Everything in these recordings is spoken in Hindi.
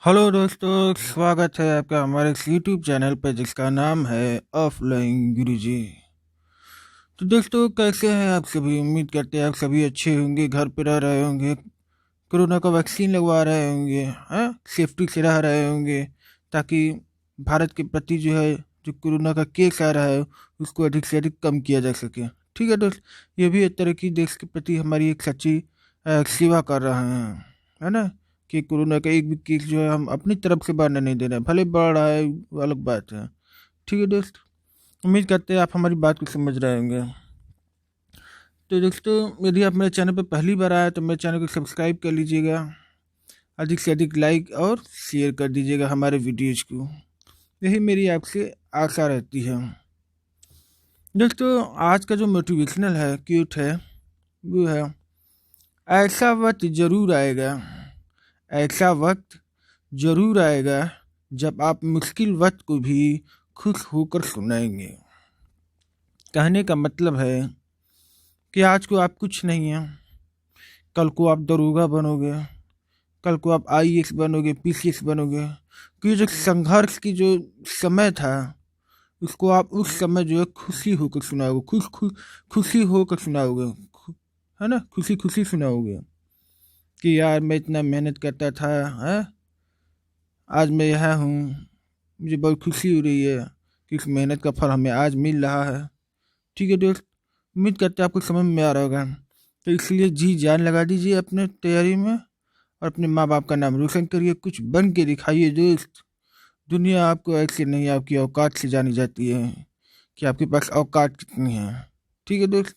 हेलो दोस्तों, स्वागत है आपका हमारे इस यूट्यूब चैनल पे जिसका नाम है ऑफलाइन गुरुजी। तो दोस्तों, कैसे हैं आप सभी? उम्मीद करते हैं आप सभी अच्छे होंगे, घर पे रह रहे होंगे, कोरोना का वैक्सीन लगवा रहे होंगे, हैं, सेफ्टी से रह रहे होंगे, ताकि भारत के प्रति जो है जो कोरोना का केस आ रहा है उसको अधिक से अधिक कम किया जा सके। ठीक है दोस्त, ये भी एक तरह की देश के प्रति हमारी एक सच्ची सेवा कर रहे हैं, है ना, कि कोरोना का एक भी केस जो है हम अपनी तरफ से बढ़ने नहीं दे रहे हैं, भले बढ़ रहा है वो अलग बात है। ठीक है दोस्त, उम्मीद करते हैं आप हमारी बात को समझ रहे होंगे। तो दोस्तों, यदि आप मेरे चैनल पर पहली बार आए तो मेरे चैनल को सब्सक्राइब कर लीजिएगा, अधिक से अधिक लाइक और शेयर कर दीजिएगा हमारे वीडियोज को, यही मेरी आपसे आशा रहती है। दोस्तों, आज का जो मोटिवेशनल है, क्यूट है, वो है, ऐसा वक्त जरूर आएगा, ऐसा वक्त जरूर आएगा जब आप मुश्किल वक्त को भी खुश होकर सुनाएंगे। कहने का मतलब है कि आज को आप कुछ नहीं हैं, कल को आप दरोगा बनोगे, कल को आप आईएएस बनोगे, पीसीएस बनोगे। कि जो संघर्ष की जो समय था उसको आप उस समय जो है खुशी होकर सुनाओगे, खुशी होकर सुनाओगे, है ना, खुशी खुशी सुनाओगे कि यार मैं इतना मेहनत करता था, है, आज मैं यहाँ हूँ, मुझे बहुत खुशी हो रही है कि इस मेहनत का फल हमें आज मिल रहा है। ठीक है दोस्त, उम्मीद करते हैं आपको समझ में आ रहा होगा। तो इसलिए जी जान लगा दीजिए अपने तैयारी में और अपने माँ बाप का नाम रोशन करिए, कुछ बन के दिखाइए दोस्त। दुनिया आपको ऐसे नहीं, आपकी औकात से जानी जाती है कि आपके पास औकात कितनी है। ठीक है दोस्त,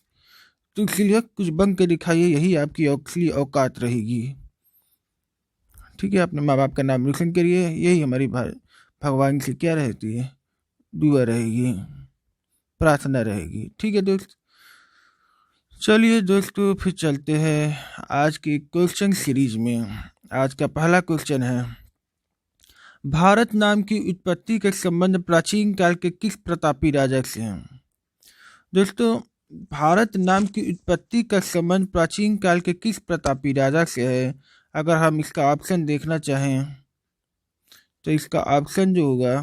तो इसलिए कुछ बन के दिखाइए, यही आपकी असली औकात रहेगी। ठीक है, अपने माँ बाप का नाम रोशन करिए, यही हमारी भगवान से क्या रहती है, दुआ रहेगी, प्रार्थना रहेगी। ठीक है दोस्त, चलिए दोस्तों फिर चलते हैं आज की क्वेश्चन सीरीज में। आज का पहला क्वेश्चन है, भारत नाम की उत्पत्ति का संबंध प्राचीन काल के किस प्रतापी राजा से है? दोस्तों, भारत नाम की उत्पत्ति का संबंध प्राचीन काल के किस प्रतापी राजा से है? अगर हम इसका ऑप्शन देखना चाहें तो इसका ऑप्शन जो होगा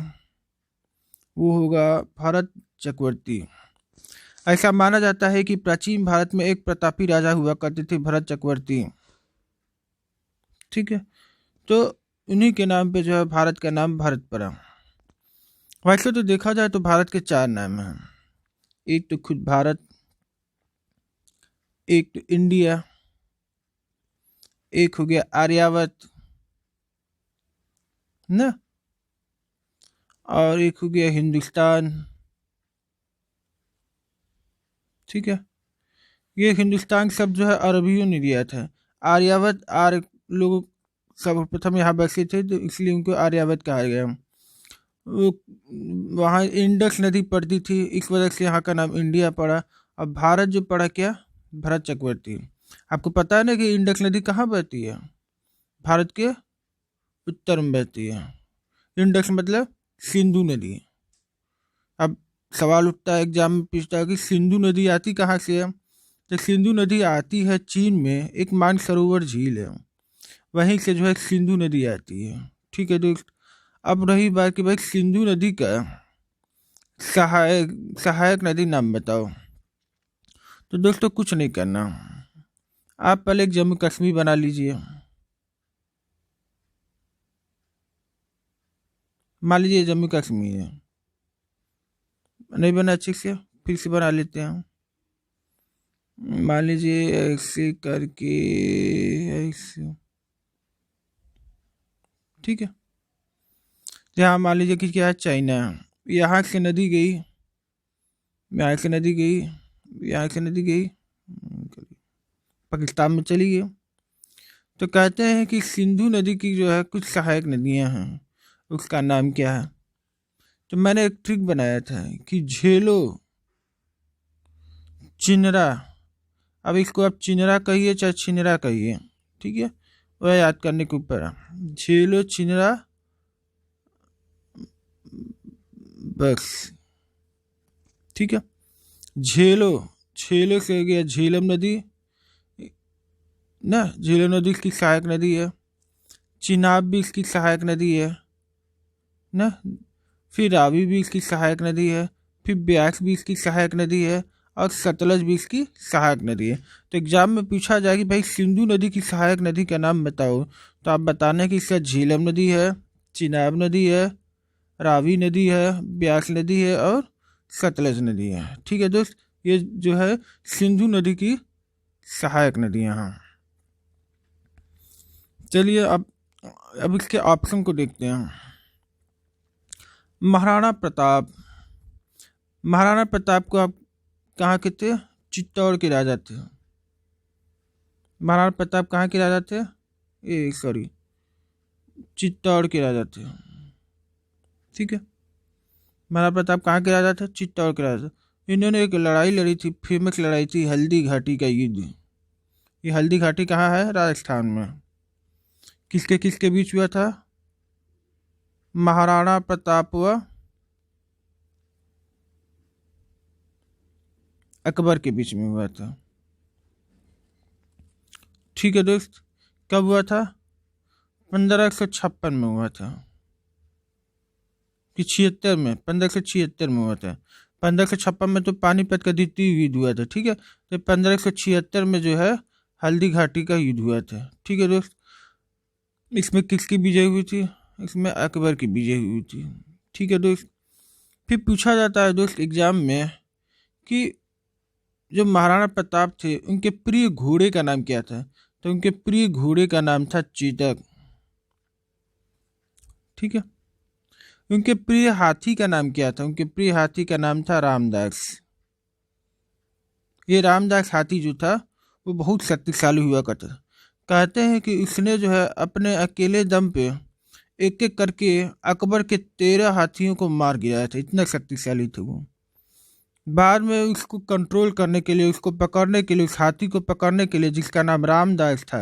वो होगा भरत चक्रवर्ती। ऐसा माना जाता है कि प्राचीन भारत में एक प्रतापी राजा हुआ करते थे, भरत चक्रवर्ती। ठीक है, तो उन्हीं के नाम पे जो है भारत का नाम भारत पड़ा। वैसे तो देखा जाए तो भारत के चार नाम हैं, एक तो खुद भारत, एक तो इंडिया, एक हो गया आर्यावर्त ना, और एक हो गया हिंदुस्तान। ठीक है, ये हिंदुस्तान शब्द जो है अरबियों ने दिया था। आर्यावर्त, आर्य लोग सर्वप्रथम यहाँ बसे थे तो इसलिए उनको आर्यावर्त कहा गया। वो वहाँ इंडस नदी पड़ती थी, इस वजह से यहाँ का नाम इंडिया पड़ा। और भारत जो पड़ा क्या, भरत चक्रवर्ती। आपको पता है ना कि इंडस नदी कहाँ बहती है? भारत के उत्तर में बहती है। इंडस मतलब सिंधु नदी। अब सवाल उठता है एग्जाम में, पूछता है कि सिंधु नदी आती कहाँ से है? तो सिंधु नदी आती है चीन में, एक मानसरोवर झील है, वहीं से जो है सिंधु नदी आती है। ठीक है दोस्त, अब रही बात कि भाई सिंधु नदी का सहायक सहायक नदी नाम बताओ। तो दोस्तों कुछ नहीं करना, आप पहले एक जम्मू कश्मीर बना लीजिए। मान लीजिए जम्मू कश्मीर है, नहीं बना अच्छे से, फिर से बना लेते हैं। मान लीजिए ऐसे करके, ऐसे, ठीक है। यहाँ मान लीजिए कि क्या है, चाइना, यहाँ से नदी गई, यहाँ से नदी गई, यहाँ से नदी गई, पाकिस्तान में चली गई। तो कहते हैं कि सिंधु नदी की जो है कुछ सहायक नदियाँ हैं, उसका नाम क्या है? तो मैंने एक ट्रिक बनाया था कि झेलो, चिनरा, अब इसको आप चिनरा कहिए चाहे छिनरा कहिए, ठीक है, वह याद करने के ऊपर है। झेलो, चिनरा, बस। ठीक है, झेलो, झेलो से हो गया झेलम नदी ना, झेलम नदी की सहायक नदी है। चिनाब भी इसकी सहायक नदी है ना, फिर रावी भी इसकी सहायक नदी है, फिर ब्यास भी इसकी सहायक नदी है, और सतलज भी इसकी सहायक नदी है। तो एग्जाम में पूछा जाए कि भाई सिंधु नदी की सहायक नदी का नाम बताओ, तो आप बताने कि इसका झीलम नदी है, चिनाब नदी है, रावी नदी है, ब्यास नदी है और सतलज नदी है। ठीक है दोस्त, ये जो है सिंधु नदी की सहायक नदियाँ हैं। चलिए अब इसके ऑप्शन को देखते हैं। महाराणा प्रताप, महाराणा प्रताप को आप कहाँ के थे? चित्तौड़ के राजा थे। महाराणा प्रताप कहाँ के राजा थे? चित्तौड़ के राजा थे। ठीक है, महाराणा प्रताप कहाँ के राजा थे? चित्तौड़ के राजा थे। इन्होंने एक लड़ाई लड़ी थी, फेमस लड़ाई थी हल्दी घाटी का युद्ध। ये हल्दी घाटी कहाँ है? राजस्थान में। किसके किसके बीच हुआ था? महाराणा प्रताप व अकबर के बीच में हुआ था। ठीक है दोस्त, कब हुआ था? 1556 में हुआ था कि 76 में? 1576 में हुआ था। 1556 में तो पानीपत का द्वितीय युद्ध हुआ था। ठीक है, तो 1576 में जो है हल्दी घाटी का युद्ध हुआ था। ठीक है दोस्त, इसमें किसकी विजय हुई थी? इसमें अकबर की विजय हुई थी। ठीक है दोस्त, फिर पूछा जाता है दोस्त एग्जाम में कि जो महाराणा प्रताप थे उनके प्रिय घोड़े का नाम क्या था? तो उनके प्रिय घोड़े का नाम था चेतक। ठीक है, उनके प्रिय हाथी का नाम क्या था? उनके प्रिय हाथी का नाम था रामदास। ये रामदास हाथी जो था वो बहुत शक्तिशाली हुआ करता था। कहते हैं कि उसने जो है अपने अकेले दम पे एक एक करके अकबर के 13 हाथियों को मार गिराया था, इतना शक्तिशाली थे वो। बाद में उसको कंट्रोल करने के लिए, उसको पकड़ने के लिए, उस हाथी को पकड़ने के लिए जिसका नाम रामदास था,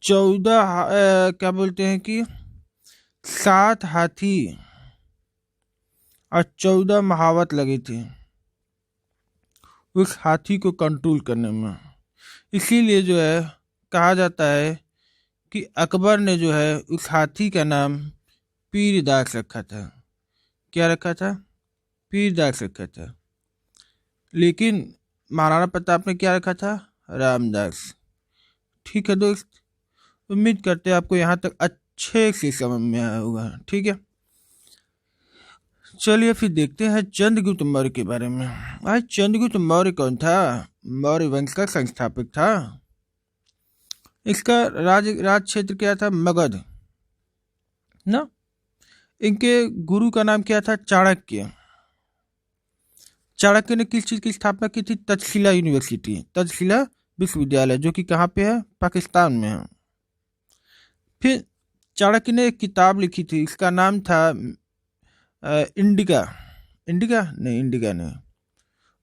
14 क्या बोलते हैं कि 7 हाथी और 14 महावत लगे थे उस हाथी को कंट्रोल करने में। इसीलिए जो है कहा जाता है कि अकबर ने जो है उस हाथी का नाम पीरदास रखा था। क्या रखा था? पीरदास रखा था। लेकिन महाराणा प्रताप ने क्या रखा था? रामदास। ठीक है दोस्त, उम्मीद करते हैं आपको यहाँ तक अच्छे से समझ में आया होगा। ठीक है, चलिए फिर देखते हैं चंद्रगुप्त मौर्य के बारे में। आज चंद्रगुप्त मौर्य कौन था? मौर्य वंश का संस्थापक था। इसका राज क्षेत्र क्या था? मगध ना। इनके गुरु का नाम क्या था? चाणक्य। चाणक्य ने किस चीज की स्थापना की थी? तक्षशिला यूनिवर्सिटी, तक्षशिला विश्वविद्यालय, जो कि कहाँ पे है? पाकिस्तान में है। फिर चाणक्य ने एक किताब लिखी थी, इसका नाम था इंडिका। इंडिका नहीं।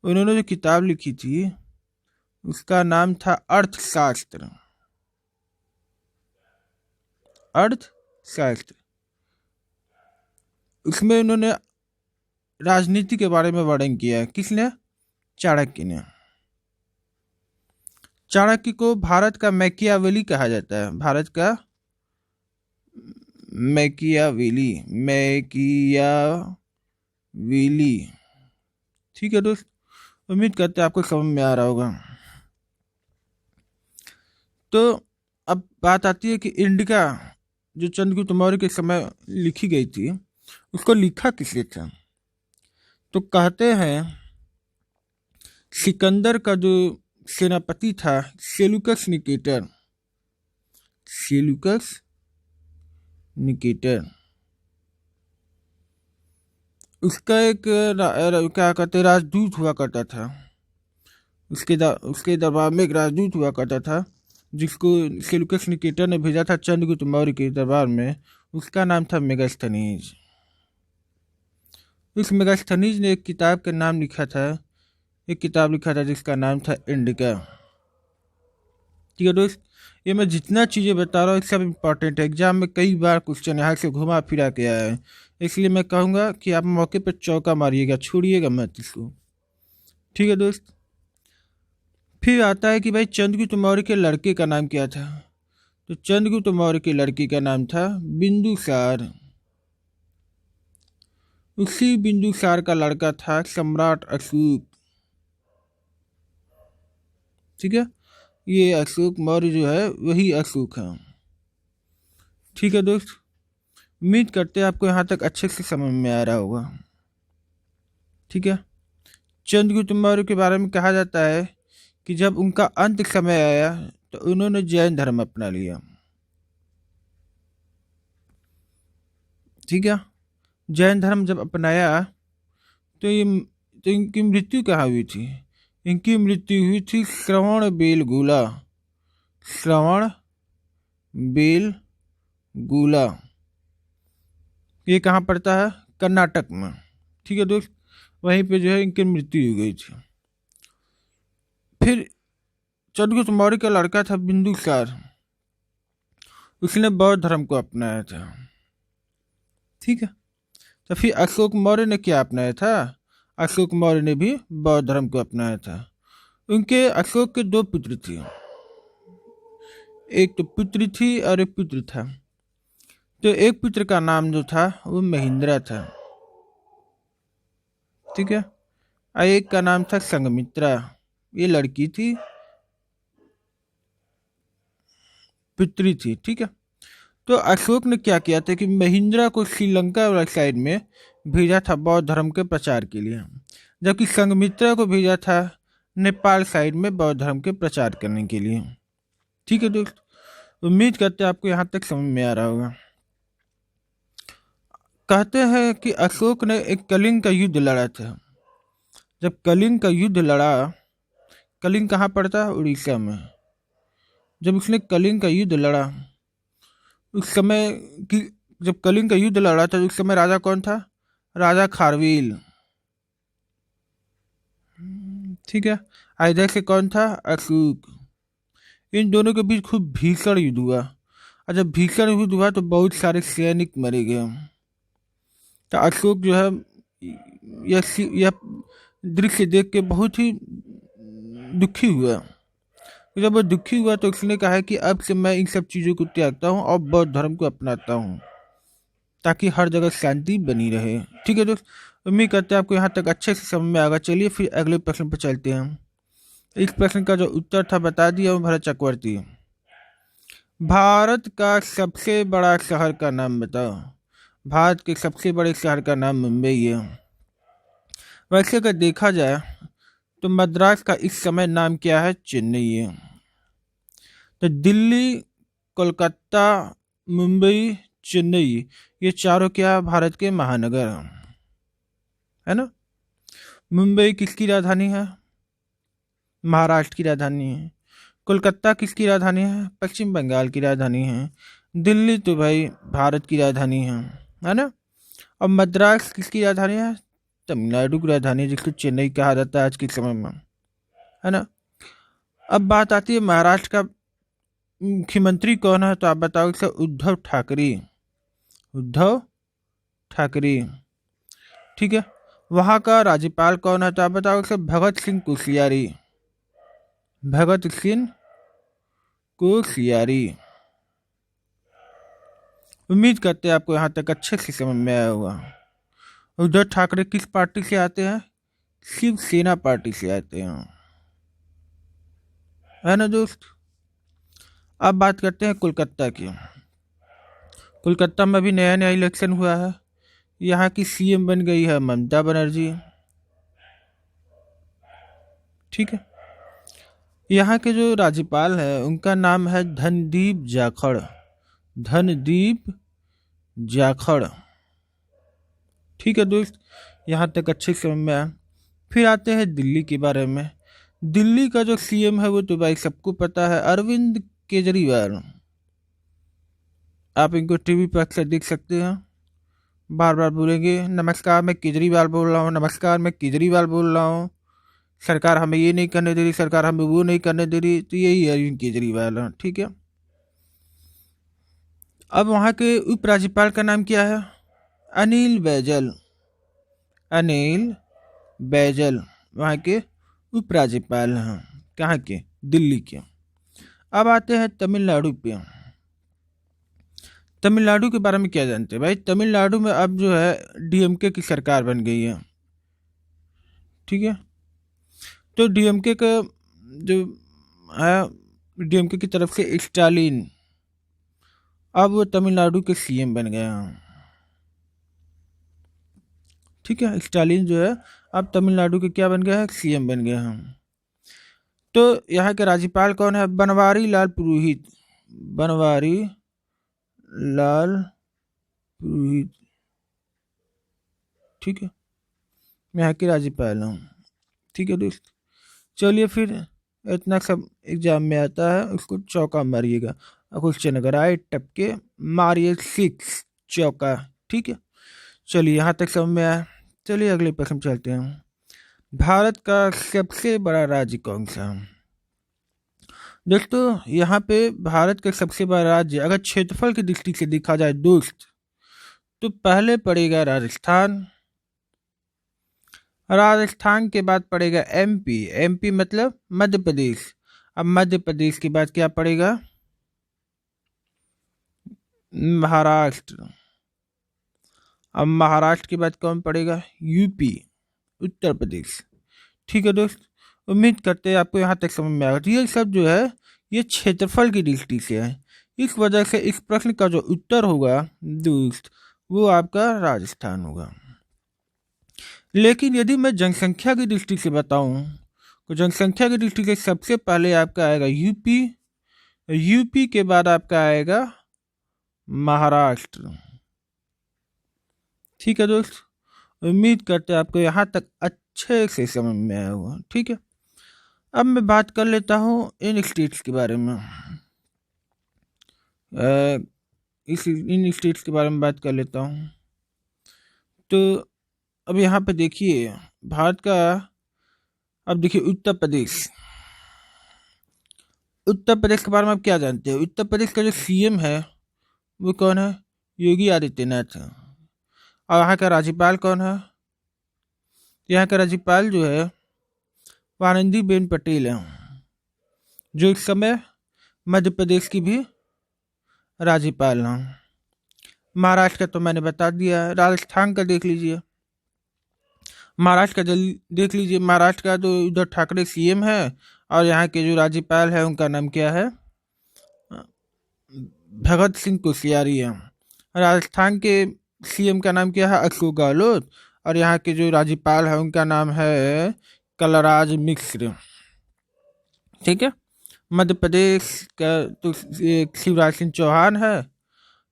उन्होंने जो किताब लिखी थी उसका नाम था अर्थशास्त्र। अर्थशास्त्र। उसमें उन्होंने राजनीति के बारे में वर्णन किया है। किसने? चाणक्य ने। चाणक्य को भारत का मैकियावेली कहा जाता है। भारत का मैकियावेली। ठीक है दोस्त, उम्मीद करते हैं आपको समझ में आ रहा होगा। तो अब बात आती है कि इंडिका जो चंद्रगुप्त मौर्य के समय लिखी गई थी, उसको लिखा किसने था? तो कहते हैं सिकंदर का जो सेनापति था सेलुकस निकेटर। सेलुकस निकेटर उसका एक क्या कहते हैं राजदूत हुआ करता था। उसके दरबार में एक राजदूत हुआ करता था जिसको सेलुकस निकेटर ने भेजा था चंद्रगुप्त मौर्य के दरबार में। उसका नाम था मेगास्थनीज। उस मेगास्थनीज ने एक किताब का नाम लिखा था, एक किताब लिखा था जिसका नाम था इंडिका। ठीक है दोस्त, ये मैं जितना चीज़ें बता रहा हूँ सब इम्पॉर्टेंट है। एग्जाम में कई बार क्वेश्चन यहाँ से घुमा फिरा के आया है, इसलिए मैं कहूँगा कि आप मौके पर चौका मारिएगा, छोड़िएगा मत इसको। ठीक है दोस्त, फिर आता है कि भाई चंद्रगुप्त मौर्य के लड़के का नाम क्या था। तो चंद्रगुप्त मौर्य के लड़के का नाम था बिंदुसार। उसी बिंदुसार का लड़का था सम्राट अशोक। ठीक है, ये अशोक मौर्य जो है वही अशोक है। ठीक है दोस्त, उम्मीद करते हैं आपको यहाँ तक अच्छे से समझ में आ रहा होगा। ठीक है, चंद्रगुप्त मौर्य के बारे में कहा जाता है कि जब उनका अंत समय आया तो उन्होंने जैन धर्म अपना लिया। ठीक है, जैन धर्म जब अपनाया तो इनकी मृत्यु कहाँ हुई थी। इनकी मृत्यु हुई थी श्रवण बेलगोला। श्रवण बेलगोला ये कहाँ पड़ता है, कर्नाटक में। ठीक है दोस्त, वहीं पे जो है इनकी मृत्यु हो गई थी। फिर चंद्रगुप्त मौर्य का लड़का था बिंदुसार, उसने बौद्ध धर्म को अपनाया था। ठीक है, तो फिर अशोक मौर्य ने क्या अपनाया था, अशोक मौर्य ने भी बौद्ध धर्म को अपनाया था। उनके अशोक के दो पुत्र थे, एक तो पुत्री थी और एक पुत्र था। तो एक पुत्र का नाम जो था वो महिंद्रा था। ठीक है, और एक का नाम था संघमित्रा, ये लड़की थी, पुत्री थी। ठीक है, तो अशोक ने क्या किया था कि महिंद्रा को श्रीलंका वाला साइड में भेजा था बौद्ध धर्म के प्रचार के लिए, जबकि संघमित्रा को भेजा था नेपाल साइड में बौद्ध धर्म के प्रचार करने के लिए। ठीक है दोस्त, उम्मीद करते हैं आपको यहाँ तक समझ में आ रहा होगा। कहते हैं कि अशोक ने एक कलिंग का युद्ध लड़ा था। जब कलिंग का युद्ध लड़ा, कलिंग कहाँ पड़ता है, उड़ीसा में। जब उसने कलिंग का युद्ध लड़ा उस समय की, जब कलिंग का युद्ध लड़ा था उस समय राजा कौन था, राजा खारवेल। ठीक है, इधर से कौन था, अशोक। इन दोनों के बीच खूब भीषण युद्ध हुआ, और जब भीषण युद्ध हुआ तो बहुत सारे सैनिक मरे गए। तो अशोक जो है यह दृश्य देख के बहुत ही दुखी हुआ। जब वो दुखी हुआ तो उसने कहा कि अब से मैं इन सब चीज़ों को त्यागता हूँ और बौद्ध धर्म को अपनाता हूँ ताकि हर जगह शांति बनी रहे। ठीक है दोस्त, उम्मीद करते हैं आपको यहाँ तक अच्छे से समझ में आएगा। चलिए फिर अगले प्रश्न पर चलते हैं। इस प्रश्न का जो उत्तर था बता दिया भरत चक्रवर्ती। भारत का सबसे बड़ा शहर का नाम बताओ। भारत के सबसे बड़े शहर का नाम मुंबई है। वैसे अगर देखा जाए तो मद्रास का इस समय नाम क्या है, चेन्नई है। तो दिल्ली, कोलकाता, मुंबई, चेन्नई, ये चारों क्या भारत के महानगर है ना। मुंबई किसकी राजधानी है, महाराष्ट्र की राजधानी है। कोलकाता किसकी राजधानी है, पश्चिम बंगाल की राजधानी है। दिल्ली तो भाई भारत की राजधानी है ना। और मद्रास किसकी राजधानी है, तमिलनाडु की राजधानी, जिसको चेन्नई कहा जाता है आज के समय में, है ना। अब बात आती है महाराष्ट्र का मुख्यमंत्री कौन है, तो आप बताओ सर, उद्धव ठाकरे। उद्धव ठाकरे। ठीक है, वहाँ का राज्यपाल कौन है, तो आप बताओ सर, भगत सिंह कोश्यारी। भगत सिंह कोश्यारी। उम्मीद करते हैं आपको यहाँ तक अच्छे से समझ में आया होगा। उद्धव ठाकरे किस पार्टी से आते हैं, शिवसेना पार्टी से आते हैं, है ना दोस्त। अब बात करते हैं कोलकाता की। कोलकाता में अभी नया नया इलेक्शन हुआ है। यहाँ की सीएम बन गई है ममता बनर्जी। ठीक है, यहाँ के जो राज्यपाल है उनका नाम है धनदीप जाखड़। धनदीप जाखड़। ठीक है दोस्त, यहाँ तक अच्छे समझ में आया। फिर आते हैं दिल्ली के बारे में। दिल्ली का जो सीएम है वो तो भाई सबको पता है, अरविंद केजरीवाल। आप इनको टीवी पर अक्सर देख सकते हैं, बार बार बोलेंगे नमस्कार मैं केजरीवाल बोल रहा हूँ, नमस्कार मैं केजरीवाल बोल रहा हूँ, सरकार हमें ये नहीं करने दे रही, सरकार हमें वो नहीं करने दे रही। तो यही अरविंद केजरीवाल है। ठीक है, अब वहाँ के उपराज्यपाल का नाम क्या है, अनिल बैजल। अनिल बैजल वहाँ के उपराज्यपाल हैं। कहाँ के? दिल्ली के। अब आते हैं तमिलनाडु पे। तमिलनाडु के बारे में क्या जानते हैं भाई? तमिलनाडु में अब जो है डीएमके की सरकार बन गई है, ठीक है। तो डीएमके का जो है, डीएमके की तरफ से स्टालिन, अब वो तमिलनाडु के सीएम बन गए हैं, ठीक है। स्टालिन जो है अब तमिलनाडु के क्या बन गया है? सीएम बन गया है। तो यहाँ के राज्यपाल कौन है? बनवारी लाल पुरोहित। बनवारी लाल पुरोहित, ठीक है, मैं यहाँ के राज्यपाल हूँ, ठीक है दोस्त। चलिए फिर, इतना सब एग्जाम में आता है, उसको चौका मारिएगा। क्वेश्चन अगर आए टपके मारिए 6 चौका, ठीक है। चलिए यहाँ तक समझ में आया। चलिए अगले प्रश्न चलते हैं। भारत का सबसे बड़ा राज्य कौन सा है? दोस्तों यहाँ पे भारत का सबसे बड़ा राज्य अगर क्षेत्रफल की दृष्टि से देखा जाए दोस्त, तो पहले पड़ेगा राजस्थान। राजस्थान के बाद पड़ेगा एमपी। एमपी मतलब मध्य प्रदेश। अब मध्य प्रदेश के बाद क्या पड़ेगा? महाराष्ट्र। अब महाराष्ट्र के बाद कौन पड़ेगा? यूपी, उत्तर प्रदेश, ठीक है दोस्त। उम्मीद करते हैं आपको यहाँ तक समझ में आएगा। ये सब जो है ये क्षेत्रफल की दृष्टि से है, इस वजह से इस प्रश्न का जो उत्तर होगा दोस्त वो आपका राजस्थान होगा। लेकिन यदि मैं जनसंख्या की दृष्टि से बताऊं तो जनसंख्या की दृष्टि से सबसे पहले आपका आएगा यूपी। यूपी के बाद आपका आएगा महाराष्ट्र, ठीक है दोस्त। उम्मीद करते हैं आपको यहाँ तक अच्छे से समझ में आया होगा, ठीक है। अब मैं बात कर लेता हूँ इन स्टेट्स के बारे में। इन स्टेट्स के बारे में बात कर लेता हूँ। तो अब यहाँ पे देखिए भारत का, अब देखिए उत्तर प्रदेश। उत्तर प्रदेश के बारे में आप क्या जानते हो? उत्तर प्रदेश का जो सीएम है वो कौन है? योगी आदित्यनाथ है। और यहाँ का राज्यपाल कौन है? यहाँ का राज्यपाल जो है वो आनंदीबेन पटेल है, जो इस समय मध्य प्रदेश की भी राज्यपाल हैं। महाराष्ट्र का तो मैंने बता दिया है। राजस्थान का देख लीजिए, महाराष्ट्र का देख लीजिए। महाराष्ट्र का तो उद्धव ठाकरे सीएम है, और यहाँ के जो राज्यपाल है उनका नाम क्या है? भगत सिंह कोश्यारी है। राजस्थान के सीएम का नाम क्या है? अशोक गहलोत। और यहाँ के जो राज्यपाल है उनका नाम है कलराज मिश्र, ठीक है। मध्य प्रदेश का तो शिवराज सिंह चौहान है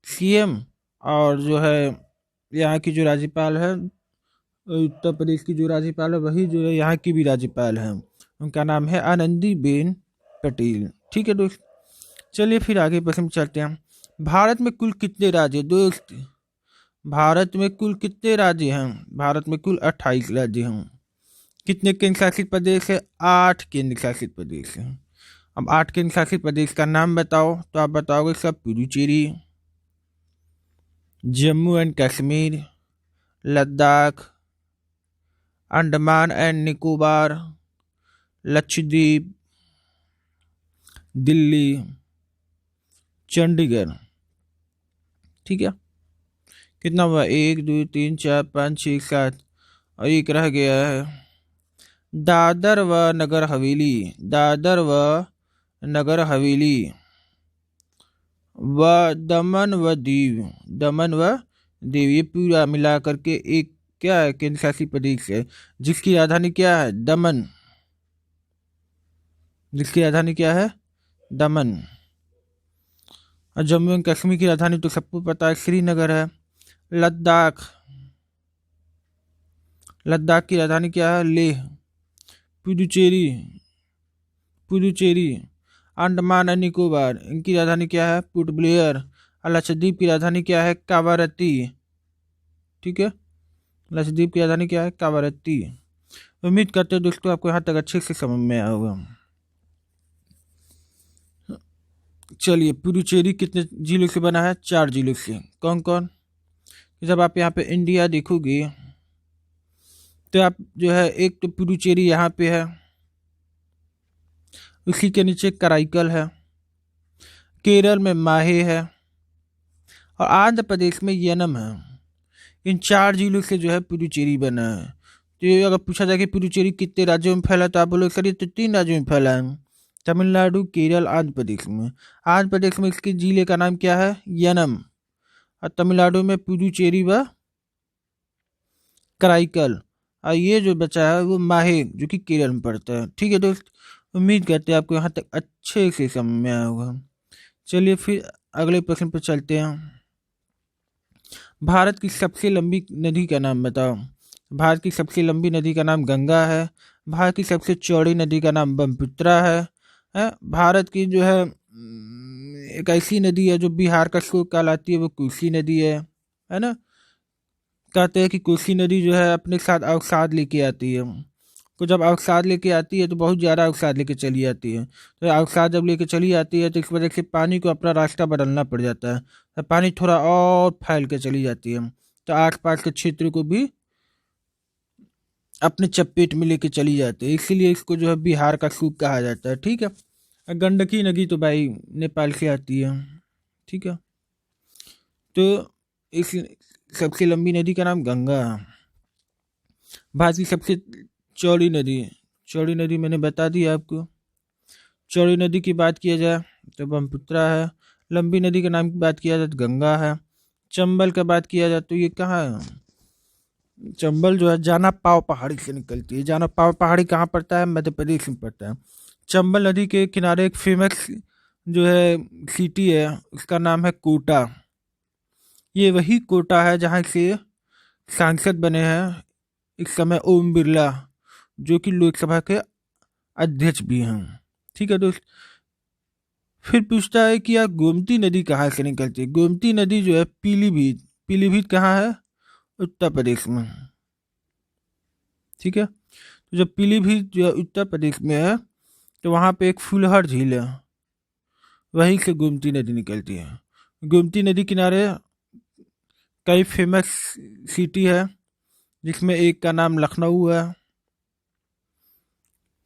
सीएम, और जो है यहाँ की जो राज्यपाल है, उत्तर प्रदेश की जो राज्यपाल है वही जो है यहाँ की भी राज्यपाल है, उनका नाम है आनंदीबेन पटेल, ठीक है दोस्त। चलिए फिर आगे प्रश्न चलते हैं। भारत में कुल कितने राज्य दोस्त? भारत में कुल कितने राज्य हैं? भारत में कुल 28 राज्य हैं। कितने केंद्र शासित प्रदेश है? 8 केंद्र शासित प्रदेश हैं। अब 8 केंद्र शासित प्रदेश का नाम बताओ, तो आप बताओगे सब पुडुचेरी, जम्मू एंड कश्मीर, लद्दाख, अंडमान एंड निकोबार, लक्षद्वीप, दिल्ली, चंडीगढ़, ठीक है। कितना हुआ? 1 2 3 4 5 6 7, और एक रह गया है दादर व नगर हवेली। दादर व नगर हवेली व दमन व दीव। दमन व दीव, ये पूरा मिला करके एक क्या है? केंद्र शासित प्रदेश है, जिसकी राजधानी क्या है? दमन। जिसकी राजधानी क्या है? दमन। और जम्मू एंड कश्मीर की राजधानी तो सबको पता है, श्रीनगर है। लद्दाख, लद्दाख की राजधानी क्या है? लेह। पुडुचेरी, पुडुचेरी, अंडमान एंड निकोबार, इनकी राजधानी क्या है? Port Blair. और लक्षद्वीप की राजधानी क्या है? कावारत्ती, ठीक है। लक्षद्वीप की राजधानी क्या है? कावारत्ती। उम्मीद करते हैं दोस्तों आपको यहाँ तक अच्छे से समझ में आया होगा। चलिए, पुडुचेरी कितने जिलों से बना है? 4 जिलों से। कौन कौन? जब आप यहाँ पे इंडिया देखोगे तो आप जो है, एक तो पुडुचेरी यहाँ पे है, उसी के नीचे कराईकल है, केरल में माहे है और आंध्र प्रदेश में यनम है। इन 4 जिलों से जो है पुडुचेरी बना है। तो ये अगर पूछा जाए कि पुडुचेरी कितने राज्यों में फैला, तो आप बोलोगे सर ये तो 3 राज्यों में फैला है, तमिलनाडु, केरल, आंध्र प्रदेश में। आंध्र प्रदेश में इसके जिले का नाम क्या है? यनम। और तमिलनाडु में पुडुचेरी व कराईकल। और ये जो बचा है वो माहे, जो कि केरल में पड़ता है। ठीक है दोस्त, उम्मीद करते हैं आपको यहाँ तक अच्छे से समझ में आया होगा। चलिए फिर अगले प्रश्न पर चलते हैं। भारत की सबसे लंबी नदी का नाम बताओ। भारत की सबसे लंबी नदी का नाम गंगा है। भारत की सबसे चौड़ी नदी का नाम ब्रह्मपुत्रा है। भारत की जो है एक ऐसी नदी है जो बिहार का स्रोत कहलाती है, वो कोसी नदी है ना। कहते हैं कि कोसी नदी जो है अपने साथ अवसाद लेके आती है। तो जब अवसाद लेके आती है तो बहुत ज़्यादा अवसाद लेके चली आती है। तो अवसाद जब लेके चली आती है तो इस वजह से पानी को अपना रास्ता बदलना पड़ जाता है। तो पानी थोड़ा और फैल के चली जाती है, तो आसपास के क्षेत्र को भी अपने चपेट में लेके चली जाती है। इसीलिए इसको जो है बिहार का सूप कहा जाता है। ठीक है। और गंडकी नदी तो भाई नेपाल से आती है। ठीक है। तो इस सबसे लंबी नदी का नाम गंगा है। भारत की सबसे चौड़ी नदी, चौड़ी नदी मैंने बता दी आपको। चौड़ी नदी की बात किया जाए तो ब्रह्मपुत्रा है। लंबी नदी के नाम की बात किया जाए तो गंगा है। चंबल का बात किया जाए तो ये कहाँ है? चंबल जो है जाना पाव पहाड़ी से निकलती है। जाना पाव पहाड़ी कहाँ पड़ता है? मध्य प्रदेश में पड़ता है। चंबल नदी के किनारे एक फेमस जो है सिटी है, उसका नाम है कोटा। ये वही कोटा है जहाँ से सांसद बने हैं इस समय ओम बिरला, जो कि लोकसभा के अध्यक्ष भी हैं। ठीक है दोस्त। फिर पूछता है कि यार गोमती नदी कहाँ से निकलती है? गोमती नदी जो है पीलीभीत। पीलीभीत कहाँ है? उत्तर प्रदेश में। ठीक है। तो जब पीलीभीत जो है उत्तर प्रदेश में है तो वहाँ पे एक फुलहर झील है, वहीं से गोमती नदी निकलती है। गोमती नदी किनारे कई फेमस सिटी है, जिसमें एक का नाम लखनऊ है।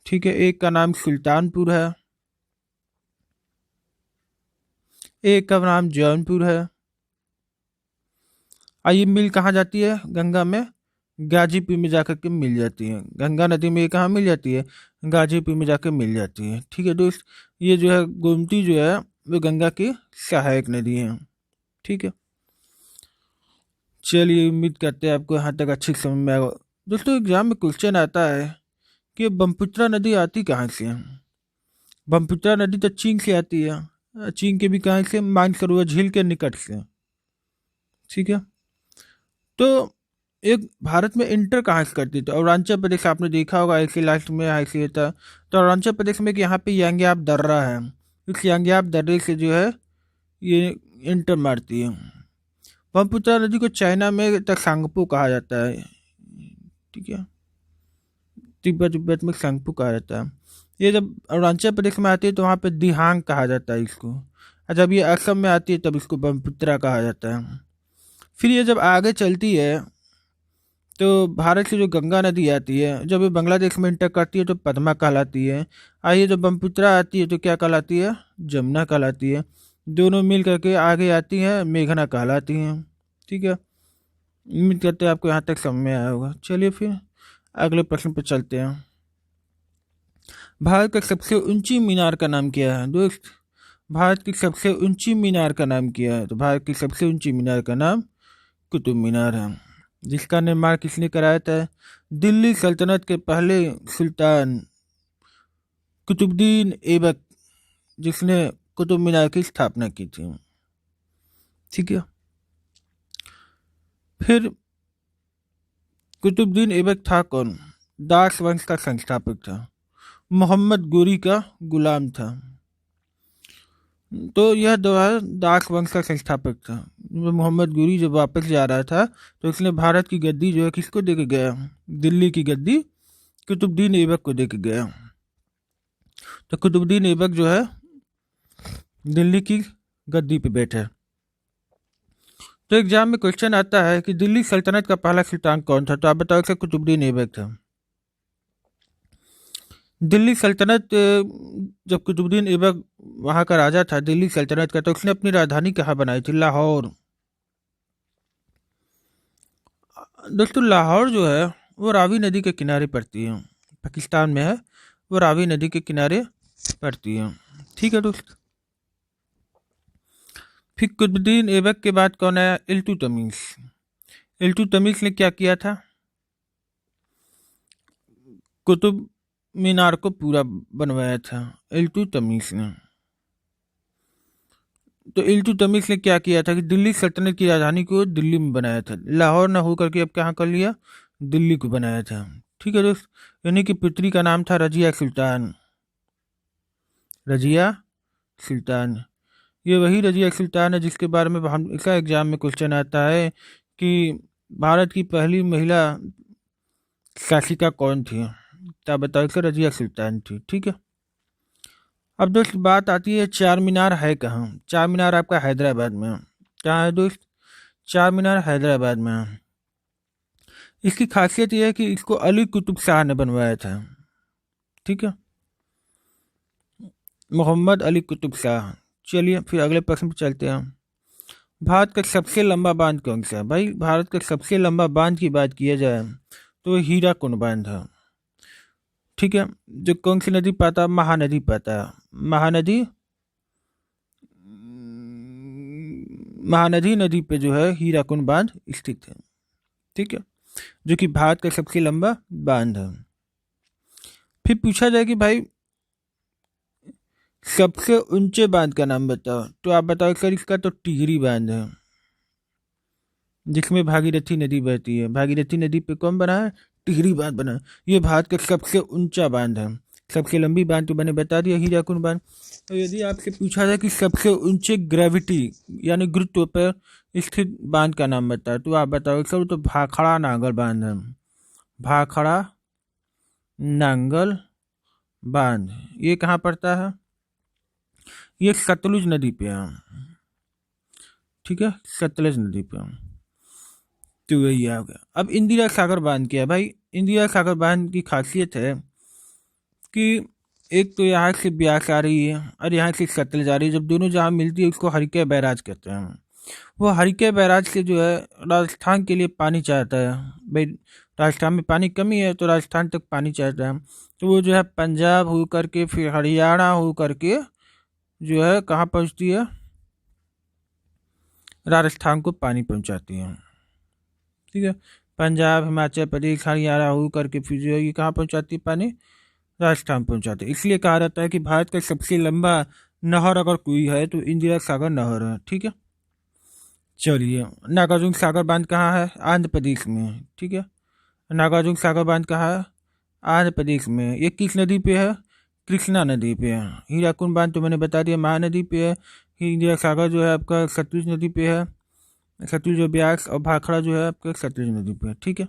ठीक है। एक का नाम सुल्तानपुर है। एक का नाम जौनपुर है। और ये मिल कहाँ जाती है गंगा में? गाजीपुर में जाकर के मिल जाती है। गंगा नदी में ये कहाँ मिल जाती है? गाजीपुर में जाकर मिल जाती है। ठीक है दोस्त। ये जो है गोमती जो है वो गंगा की सहायक नदी है। ठीक है। चलिए उम्मीद करते हैं आपको यहाँ तक अच्छी समझ में आएगा। दोस्तों एग्जाम में क्वेश्चन आता है कि ब्रह्मपुत्रा नदी आती कहाँ से है? ब्रह्मपुत्रा नदी तो चीन से आती है। चीन के भी कहाँ से? मानसरोवर झील के निकट से। ठीक है। तो एक भारत में इंटर कहाँ से करती थी? अरुणाचल प्रदेश, आपने देखा होगा ऐसे लास्ट में ऐसे था। तो अरुणाचल प्रदेश में कि यहाँ पे यांग्याप दर्रा है, इस यांग्याप दर्रे से जो है ये इंटर मारती है। ब्रह्मपुत्रा नदी को चाइना में तसांगपो कहा जाता है। ठीक है। तिब्बत तिब्बत में सांगपो कहा जाता है। ये जब अरुणाचल प्रदेश में आती है तो वहाँ पे दिहांग कहा जाता है इसको, और जब ये असम में आती है तब इसको ब्रह्मपुत्रा कहा जाता है। फिर ये जब आगे चलती है तो भारत से जो गंगा नदी आती है, जब ये बांग्लादेश में इंटर करती है तो पद्मा कहलाती है। और ये जब ब्रह्मपुत्रा आती है तो क्या कहलाती है? जमुना कहलाती है। दोनों मिल करके आगे आती हैं, मेघना कहलाती हैं। ठीक है। उम्मीद करते हैं आपको यहाँ तक समझ में आया होगा। चलिए फिर अगले प्रश्न पर चलते हैं। भारत का सबसे ऊंची मीनार का नाम क्या है दोस्त? भारत की सबसे ऊंची मीनार का नाम क्या है? तो भारत की सबसे ऊंची मीनार का नाम कुतुब मीनार है, जिसका निर्माण किसने कराया था? दिल्ली सल्तनत के पहले सुल्तान कुतुबुद्दीन ऐबक, जिसने कुतुब मीनार की स्थापना की थी। ठीक है। फिर कुतुबुद्दीन ऐबक था कौन? दास वंश का संस्थापक था, मोहम्मद गोरी का गुलाम था। तो यह दोबारा दास वंश का संस्थापक था। मोहम्मद गोरी जब वापस जा रहा था तो उसने भारत की गद्दी जो है किसको दे के गया? दिल्ली की गद्दी कुतुबुद्दीन ऐबक को दे के गया। तो कुतुबुद्दीन ऐबक जो है दिल्ली की गद्दी पे बैठे। तो एग्जाम में क्वेश्चन आता है कि दिल्ली सल्तनत का पहला सुल्तान कौन था? तो आप बताओ कि कुतुबुद्दीन ऐबक था। दिल्ली सल्तनत जब कुतुबुद्दीन ऐबक वहाँ का राजा था दिल्ली सल्तनत का, तो उसने अपनी राजधानी कहाँ बनाई थी? लाहौर। दोस्तों लाहौर जो है वो रावी नदी के किनारे पड़ती है, पाकिस्तान में है, वो रावी नदी के किनारे पड़ती है। ठीक है दोस्त। फिर कुतुबुद्दीन ऐबक के बाद कौन आया? इल्तुतमिश। इल्तुतमिश ने क्या किया था? कुतुब मीनार को पूरा बनवाया था इल्तुतमिश ने। तो इल्तुतमिश ने क्या किया था कि दिल्ली सल्तनत की राजधानी को दिल्ली में बनाया था, लाहौर ना हो करके अब कहाँ कर लिया? दिल्ली को बनाया था। ठीक है दोस्त। यानी कि पुत्री का नाम था रजिया सुल्तान। रजिया सुल्तान। ये वही रजिया सुल्तान है जिसके बारे में हमेशा एग्जाम में क्वेश्चन आता है कि भारत की पहली महिला शासिका कौन थी? क्या बताओ? इसका रजिया सुल्तान थी। ठीक है। अब दोस्त बात आती है चार मीनार है कहाँ? चार मीनार आपका हैदराबाद में है। कहाँ है दोस्त? चार मीनार हैदराबाद में है। इसकी खासियत यह है कि इसको अली कुतुब शाह ने बनवाया था। ठीक है, मोहम्मद अली कुतुब शाह। चलिए फिर अगले प्रश्न पर चलते हैं। भारत का सबसे लंबा बांध कौन सा है? भाई भारत का सबसे लंबा बांध की बात किया जाए तो हीराकुंड बांध है। ठीक है। जो कौन सी नदी पाता है? महानदी पाता है। महानदी, महानदी नदी पे जो है हीराकुंड बांध स्थित है। ठीक है, जो कि भारत का सबसे लंबा बांध है। फिर पूछा जाए कि भाई सबसे ऊंचे बांध का नाम बताओ, तो आप बताओ सर इसका तो टिहरी बांध है, जिसमें भागीरथी नदी बहती है। भागीरथी नदी पे कौन बना है? टिहरी बांध बना है। ये भारत का सबसे ऊंचा बांध है। सबसे लंबी बांध तो मैंने बता दिया हीराकुंड बांध। तो यदि आपसे पूछा जाए कि सबसे ऊंचे ग्रेविटी यानी गुरुत्व पर स्थित बांध का नाम बताओ, तो आप बताओ सर तो भाखड़ा नांगल बांध है। भाखड़ा नांगल बांध ये कहाँ पड़ता है? ये सतलुज नदी पे है। ठीक है, सतलुज नदी पे है। तो वही आ गया। अब इंदिरा सागर बांध क्या है? भाई इंदिरा सागर बांध की खासियत है कि एक तो यहाँ से ब्यास आ रही है और यहाँ से सतलुज आ रही है, जब दोनों जहाँ मिलती है उसको हरिके बैराज कहते हैं। वो हरिके बैराज से जो है राजस्थान के लिए पानी चाहता है। भाई राजस्थान में पानी कमी है तो राजस्थान तक पानी चाहता है, तो वो जो है पंजाब हो करके फिर हरियाणा हो करके जो है कहाँ पहुँचती है? राजस्थान को पानी पहुँचाती है। ठीक है, पंजाब हिमाचल प्रदेश हरियाणा हो करके फिर जो है ये कहाँ पहुँचाती है पानी? राजस्थान पहुँचाती है। इसलिए कहा जाता है कि भारत का सबसे लंबा नहर अगर कोई है तो इंदिरा सागर नहर है। ठीक है। चलिए, नागार्जुन सागर बांध कहाँ है? आंध्र प्रदेश में है। ठीक है, नागार्जुन सागर बांध कहाँ है? आंध्र प्रदेश में। ये किस नदी पे है? कृष्णा नदी पे है। हीराकुंड बांध तो मैंने बता दिया महानदी पे है। इंदिरा सागर जो है आपका सतलुज नदी पे है, सतलुज और ब्यास, और भाखड़ा जो है आपका सतलुज नदी पे है। ठीक है।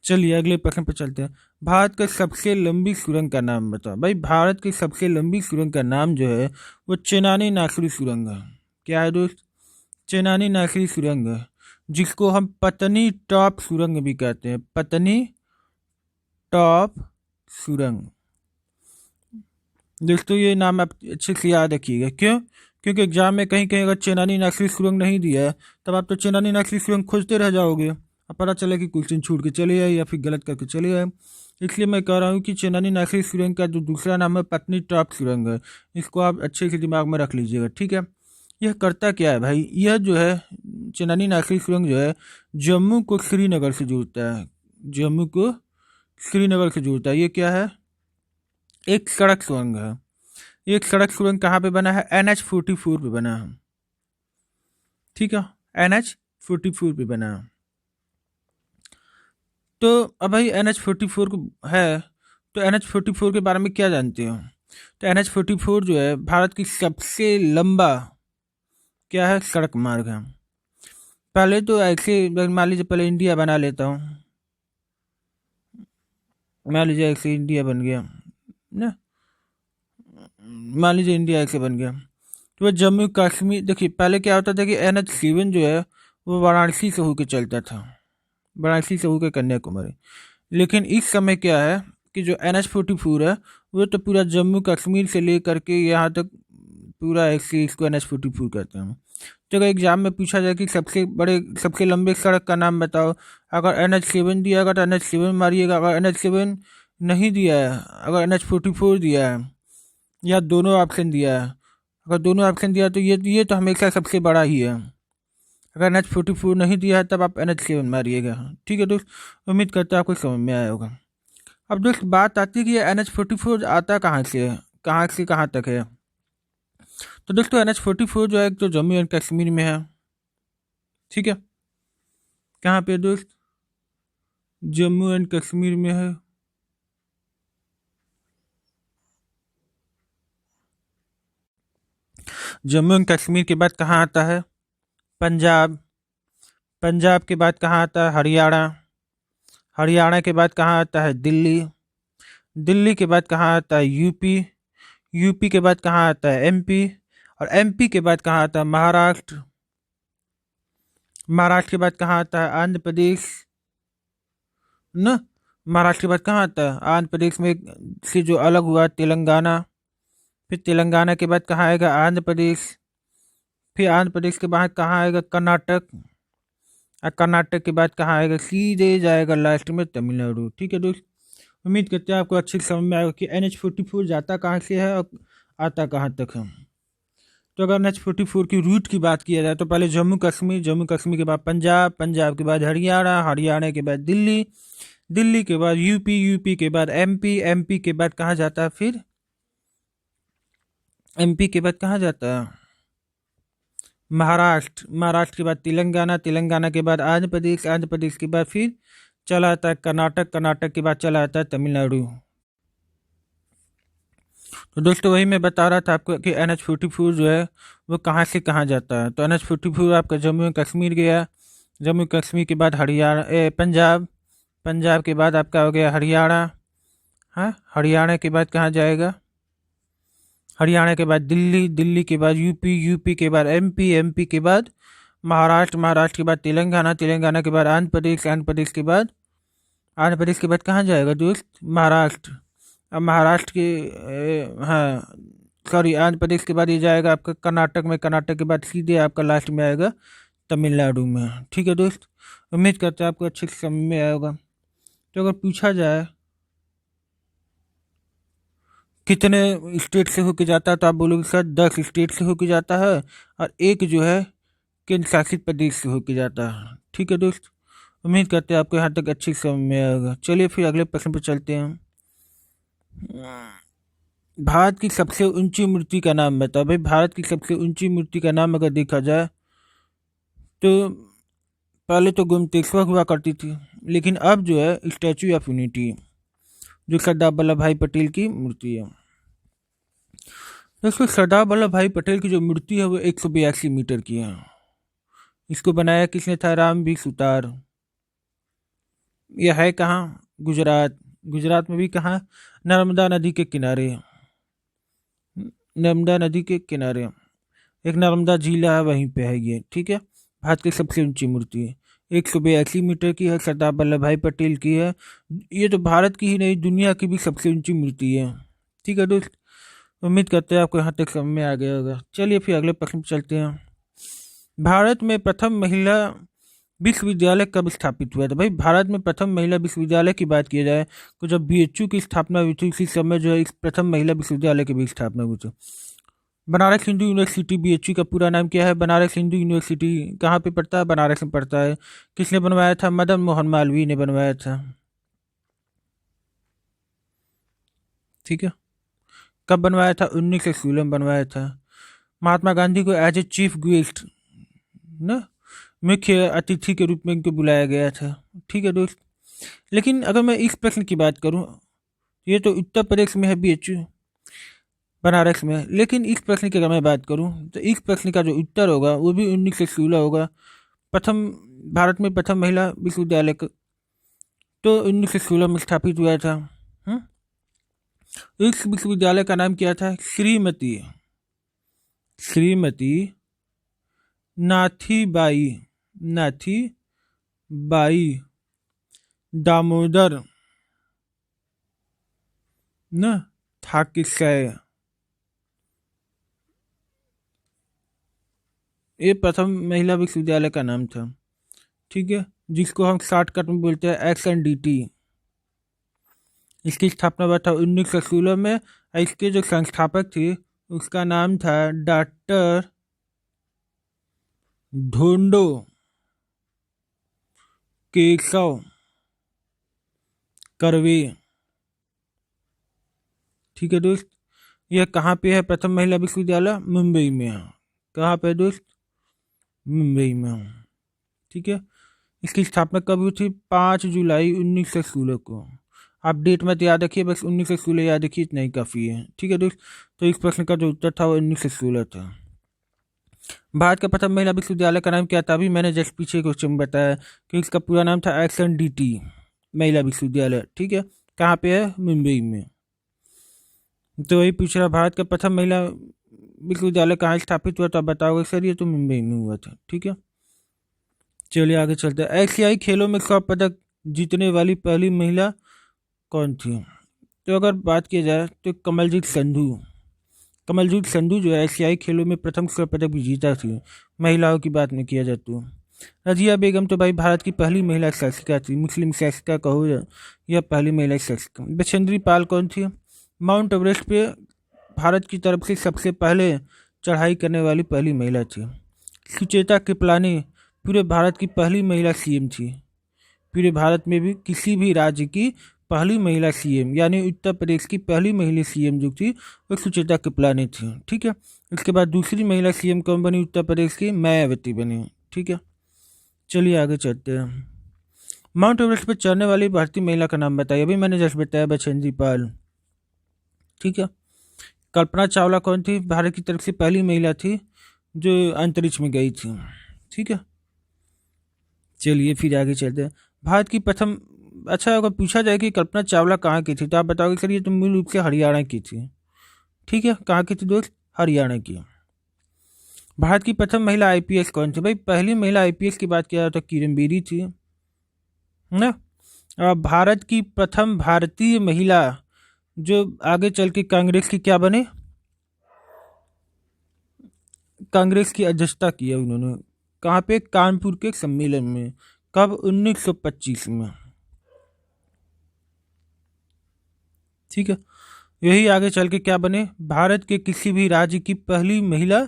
चलिए अगले प्रश्न पर चलते हैं। भारत का सबसे लंबी सुरंग का नाम बताओ। भाई भारत की सबसे लंबी सुरंग का नाम जो है वो चेनानी नागरी सुरंग है। क्या है दोस्त? चेनानी नागरी सुरंग है, जिसको हम पतनी टॉप सुरंग भी कहते हैं। पतनी टॉप सुरंग। दोस्तों ये नाम आप अच्छे से याद रखिएगा। क्यों? क्योंकि एग्जाम में कहीं कहीं अगर चेनानी नागरी सुरंग नहीं दिया है तब आप तो चेनानी नागरी सुरंग खोजते रह जाओगे, अब पता चले कि क्वेश्चन छूट के चले आए या फिर गलत करके चले आए। इसलिए मैं कह रहा हूँ कि चेनानी नागरी सुरंग का जो दूसरा नाम है पत्नी टॉप सुरंग है, इसको आप अच्छे से दिमाग में रख लीजिएगा। ठीक है। यह करता क्या है भाई? यह जो है चेनानी नागरी सुरंग जो है जम्मू को श्रीनगर से जोड़ता है। जम्मू को श्रीनगर से जोड़ता है। ये क्या है? एक सड़क सुरंग है। एक सड़क सुरंग कहाँ पे बना है? NH44 पे बना है। ठीक है, NH44 पे बना है। तो अब भाई NH44 को है, तो NH44 के बारे में क्या जानते हो? तो NH44 जो है भारत की सबसे लंबा क्या है? सड़क मार्ग है। पहले तो ऐसे मान लीजिए पहले इंडिया बना लेता हूँ, मान लीजिए ऐसे इंडिया बन गया ना, मान लीजिए इंडिया ऐसे बन गया, तो वह जम्मू कश्मीर। देखिए पहले क्या होता था कि NH7 जो है वो वाराणसी से होकर चलता था, वाराणसी से होकर कन्याकुमारी। लेकिन इस समय क्या है कि जो NH-44 है वो तो पूरा जम्मू कश्मीर से लेकर के यहाँ तक पूरा ऐसे इसको NH-44 कहते हैं। तो अगर एग्जाम में पूछा जाए कि सबसे लंबे सड़क का नाम बताओ, अगर NH-7 दिया होगा तो NH-7 मारिएगा, अगर NH-7 नहीं दिया है, अगर NH-44 दिया है या दोनों ऑप्शन दिया है, अगर दोनों ऑप्शन दिया तो ये तो हमेशा सबसे बड़ा ही है। अगर NH-44 नहीं दिया है तब आप NH-7 मारिएगा। ठीक है दोस्त, उम्मीद करता हूँ आपको समझ में आया होगा। अब दोस्त बात आती है कि ये NH-44 आता कहाँ से है, कहाँ से कहाँ तक है। तो दोस्तों NH-44 जो है तो जम्मू एंड कश्मीर में है। ठीक है, कहाँ पे दोस्त, जम्मू एंड कश्मीर में है। जम्मू एंड कश्मीर के बाद कहाँ आता है, पंजाब। पंजाब के बाद कहाँ आता है, हरियाणा। हरियाणा के बाद कहाँ आता है, दिल्ली। दिल्ली के बाद कहाँ आता है, यूपी। यूपी के बाद कहाँ आता है, एमपी। और एमपी के बाद कहाँ आता है, महाराष्ट्र। महाराष्ट्र के बाद कहाँ आता है, आंध्र प्रदेश न। महाराष्ट्र के बाद कहाँ आता है, आंध्र प्रदेश में से जो अलग हुआ तेलंगाना। फिर तेलंगाना के बाद कहाँ आएगा, आंध्र प्रदेश। फिर आंध्र प्रदेश के बाद कहाँ आएगा, कर्नाटक। और कर्नाटक के बाद कहाँ आएगा, सीधे जाएगा लास्ट में तमिलनाडु। ठीक है दोस्त, उम्मीद करते हैं आपको अच्छी समझ में आएगा कि NH-44 जाता कहाँ से है और आता कहाँ तक है। तो अगर NH-44 की रूट की बात किया जाए तो पहले जम्मू कश्मीर, जम्मू कश्मीर के बाद पंजाब, पंजाब के बाद हरियाणा, हरियाणा के बाद दिल्ली, दिल्ली के बाद यूपी, यूपी के बाद एमपी, एमपी के बाद कहाँ जाता है, फिर एमपी के बाद कहाँ जाता है, महाराष्ट्र। महाराष्ट्र के बाद तेलंगाना, तेलंगाना के बाद आंध्र प्रदेश, आंध्र प्रदेश के बाद फिर चला आता है कर्नाटक, कर्नाटक के बाद चला आता है तमिलनाडु। तो दोस्तों वही मैं बता रहा था आपको कि NH-44 जो है वो कहाँ से कहाँ जाता है। तो NH-44 आपका जम्मू एंड कश्मीर गया, जम्मू कश्मीर के बाद हरियाणा, पंजाब, पंजाब के बाद आपका हो गया हरियाणा। हाँ, हरियाणा के बाद कहाँ जाएगा, हरियाणा के बाद दिल्ली, दिल्ली के बाद यूपी, यूपी के बाद एमपी, एमपी के बाद महाराष्ट्र, महाराष्ट्र के बाद तेलंगाना, तेलंगाना के बाद आंध्र प्रदेश, आंध्र प्रदेश के बाद, आंध्र प्रदेश के बाद कहाँ जाएगा दोस्त, महाराष्ट्र। अब महाराष्ट्र के हाँ सॉरी, आंध्र प्रदेश के बाद ये जाएगा आपका कर्नाटक में, कर्नाटक के बाद सीधे आपका लास्ट में आएगा तमिलनाडु में। ठीक है दोस्त, उम्मीद करते हैं आपको अच्छे से समझ में आया होगा। तो अगर पूछा जाए कितने स्टेट से होके जाता है तो आप बोलोगे सर 10 स्टेट से होके जाता है और एक जो है केंद्र शासित प्रदेश से होके जाता है। ठीक है दोस्त, उम्मीद करते हैं आपको यहाँ तक अच्छी समझ में आएगा। चलिए फिर अगले प्रश्न पर चलते हैं। भारत की सबसे ऊंची मूर्ति का नाम बताओ भाई। भारत की सबसे ऊंची मूर्ति का नाम अगर देखा जाए तो पहले तो गोमतेश्वर हुआ करती थी, लेकिन अब जो है स्टैचू ऑफ यूनिटी, जो सरदार वल्लभ भाई पटेल की मूर्ति है। दोस्तों सरदार वल्लभ भाई पटेल की जो मूर्ति है वो 182 मीटर की है। इसको बनाया किसने था, रामवी सुतार। यह है कहाँ, गुजरात। गुजरात में भी कहाँ, नर्मदा नदी के किनारे। नर्मदा नदी के किनारे एक नर्मदा झील है, वहीं पे है ये। ठीक है, भारत की सबसे ऊंची मूर्ति है, 182 मीटर की है, सरदार वल्लभ भाई पटेल की है। ये तो भारत की ही नहीं दुनिया की भी सबसे ऊंची मूर्ति है। ठीक है दोस्त, उम्मीद करते हैं आपको यहाँ तक समझ में आ गया होगा। चलिए फिर अगले प्रश्न पर चलते हैं। भारत में प्रथम महिला विश्वविद्यालय कब स्थापित हुआ था भाई। भारत में प्रथम महिला विश्वविद्यालय की बात की जाए तो जब BHU की स्थापना हुई थी उसी समय जो है इस प्रथम महिला विश्वविद्यालय की भी स्थापना हुई थी। बनारस हिंदू यूनिवर्सिटी BHU का पूरा नाम क्या है, बनारस हिंदू यूनिवर्सिटी कहाँ पे पड़ता है, बनारस में पड़ता है। किसने बनवाया था, मदन मोहन मालवीय ने बनवाया था। ठीक है, कब बनवाया था, 1916 में बनवाया था। महात्मा गांधी को एज ए चीफ गेस्ट ना, मुख्य अतिथि के रूप में इनको बुलाया गया था। ठीक है दोस्त, लेकिन अगर मैं इस प्रश्न की बात करूं, ये तो उत्तर प्रदेश में है BHU, बनारस में। लेकिन इस प्रश्न की अगर मैं बात करूं तो इस प्रश्न का जो उत्तर होगा वो भी 1916 होगा। प्रथम, भारत में प्रथम महिला विश्वविद्यालय तो 1916 में स्थापित हुआ था। इस विश्वविद्यालय का नाम क्या था, श्रीमती श्रीमती नाथीबाई, नाथीबाई दामोदर ना, था किसका है? ये प्रथम महिला विश्वविद्यालय का नाम था। ठीक है, जिसको हम शॉर्टकट में बोलते हैं XNDT। इसकी स्थापना हुआ था 1916 में। और इसके जो संस्थापक थे उसका नाम था डॉक्टर ढोंडो केशव कर्वे। ठीक है दोस्त, यह कहाँ पे है प्रथम महिला विश्वविद्यालय? मुंबई में है। कहाँ पे है दोस्त? मुंबई में है। ठीक है, इसकी स्थापना कब हुई थी? 5 जुलाई 1916 को। आप डेट मत याद रखिए, बस 1916 याद रखिए, इतना ही काफ़ी है। ठीक है दोस्त, तो इस प्रश्न का जो उत्तर था वो 1916 था। भारत का प्रथम महिला विश्वविद्यालय का नाम क्या था? अभी मैंने जस्ट पीछे क्वेश्चन बताया कि इसका पूरा नाम था XNDT महिला विश्वविद्यालय। ठीक है, कहाँ पे है? मुंबई में। तो वही पूछ रहा, भारत का प्रथम महिला विश्वविद्यालय कहाँ स्थापित हुआ था? बताओगे सर, ये तो मुंबई में हुआ था। ठीक है, चलिए आगे चलते हैं। एशियाई खेलों में स्वर्ण पदक जीतने वाली पहली महिला कौन थी? तो अगर बात की जाए तो कमलजीत संधू जो है एशियाई खेलों में प्रथम स्वर्ण पदक भी जीता थी। महिलाओं की बात में किया जाए तो रजिया बेगम तो भाई भारत की पहली महिला शासिका थी, मुस्लिम शासिका कहो या पहली महिला शासिका। बछेंद्री पाल कौन थी? माउंट एवरेस्ट पे भारत की तरफ से सबसे पहले चढ़ाई करने वाली पहली महिला थी। सुचेता कृपलानी पूरे भारत की पहली महिला सीएम थी। पूरे भारत में भी किसी भी राज्य की पहली महिला सीएम, यानी उत्तर प्रदेश की पहली महिला सीएम जो थी वो सुचेता कृपलानी थी। ठीक है, इसके बाद दूसरी महिला सीएम कौन बनी उत्तर प्रदेश की? मायावती बनी। ठीक है, चलिए आगे चलते हैं। माउंट एवरेस्ट पर चढ़ने वाली भारतीय महिला का नाम बताइए। अभी मैंने जस्ट बताया बछेंद्री पाल। ठीक है, कल्पना चावला कौन थी? भारत की तरफ से पहली महिला थी जो अंतरिक्ष में गई थी। ठीक है, चलिए फिर आगे चलते हैं। भारत की प्रथम, अच्छा अगर पूछा जाए कि कल्पना चावला कहाँ की थी तो आप बताओगे सर ये तो मूल रूप से हरियाणा की थी। ठीक है, कहाँ की थी दोस्त? हरियाणा की। भारत की प्रथम महिला आईपीएस कौन थी? भाई पहली महिला आईपीएस की बात किया जाए तो किरण बेदी थी ना। भारत की प्रथम भारतीय महिला जो आगे चल के कांग्रेस की क्या बने? कांग्रेस की अध्यक्षता की है उन्होंने। कहाँ पे? कानपुर के सम्मेलन में। कब? 1925 में। ठीक है, यही आगे चल के क्या बने? भारत के किसी भी राज्य की पहली महिला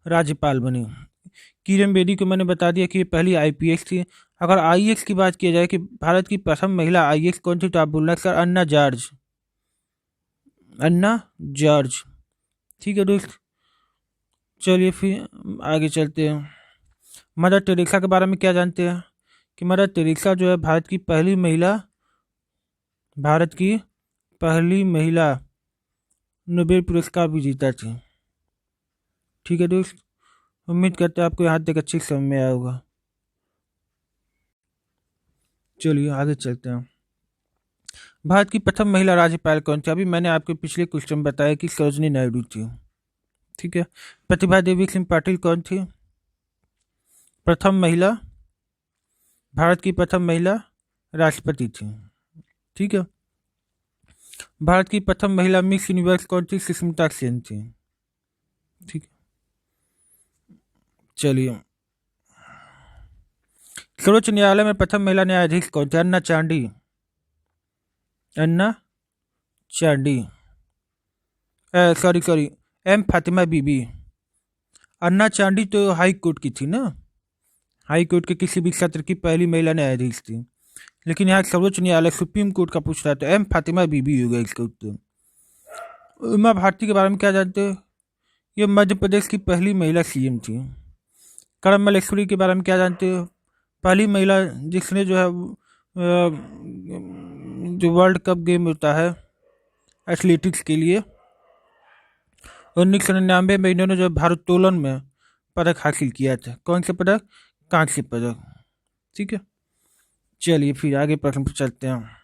राज्यपाल बनी। किरण बेदी को मैंने बता दिया कि ये पहली आईपीएस थी। अगर आईएएस की बात की जाए कि भारत की प्रथम महिला आईएएस कौन थी तो आप बोलना सर अन्ना जॉर्ज। अन्ना जॉर्ज। ठीक है दोस्त, चलिए फिर आगे चलते हैं। मदर टेरेसा के बारे में क्या जानते हैं? कि मदर टेरेसा जो है भारत की पहली महिला नोबेल पुरस्कार भी जीता थी। ठीक है दोस्त, उम्मीद करते हैं आपको यहाँ तक अच्छी समझ में आया होगा। चलिए आगे चलते हैं। भारत की प्रथम महिला राज्यपाल कौन थी? अभी मैंने आपके पिछले क्वेश्चन में बताया कि सरोजिनी नायडू थी। ठीक है, प्रतिभा देवी सिंह पाटिल कौन थी? प्रथम महिला, भारत की प्रथम महिला राष्ट्रपति थी। ठीक है, भारत की प्रथम महिला मिस यूनिवर्स कौन थी? सुष्मिता सेन थी। ठीक है, चलिए। सर्वोच्च न्यायालय में प्रथम महिला न्यायाधीश कौन थे? अन्ना चांडी। अन्ना चांडी, सॉरी, एम फातिमा बीबी। अन्ना चांडी तो हाई कोर्ट की थी ना, हाई कोर्ट के किसी भी सत्र की पहली महिला न्यायाधीश थी। लेकिन यहाँ सर्वोच्च न्यायालय सुप्रीम कोर्ट का पूछ रहा था, एम फातिमा बीबी होगा इसका उत्तर। उमा भारती के बारे में क्या जानते हो? ये मध्य प्रदेश की पहली महिला सीएम थी। करण मल्लेश्वरी के बारे में क्या जानते हो? पहली महिला जिसने जो है जो वर्ल्ड कप गेम होता है एथलेटिक्स के लिए 1999 में इन्होंने जो भारोत्तोलन में पदक हासिल किया था। कौन सा पदक? कांस्य पदक। ठीक है, चलिए फिर आगे प्रश्न पर चलते हैं।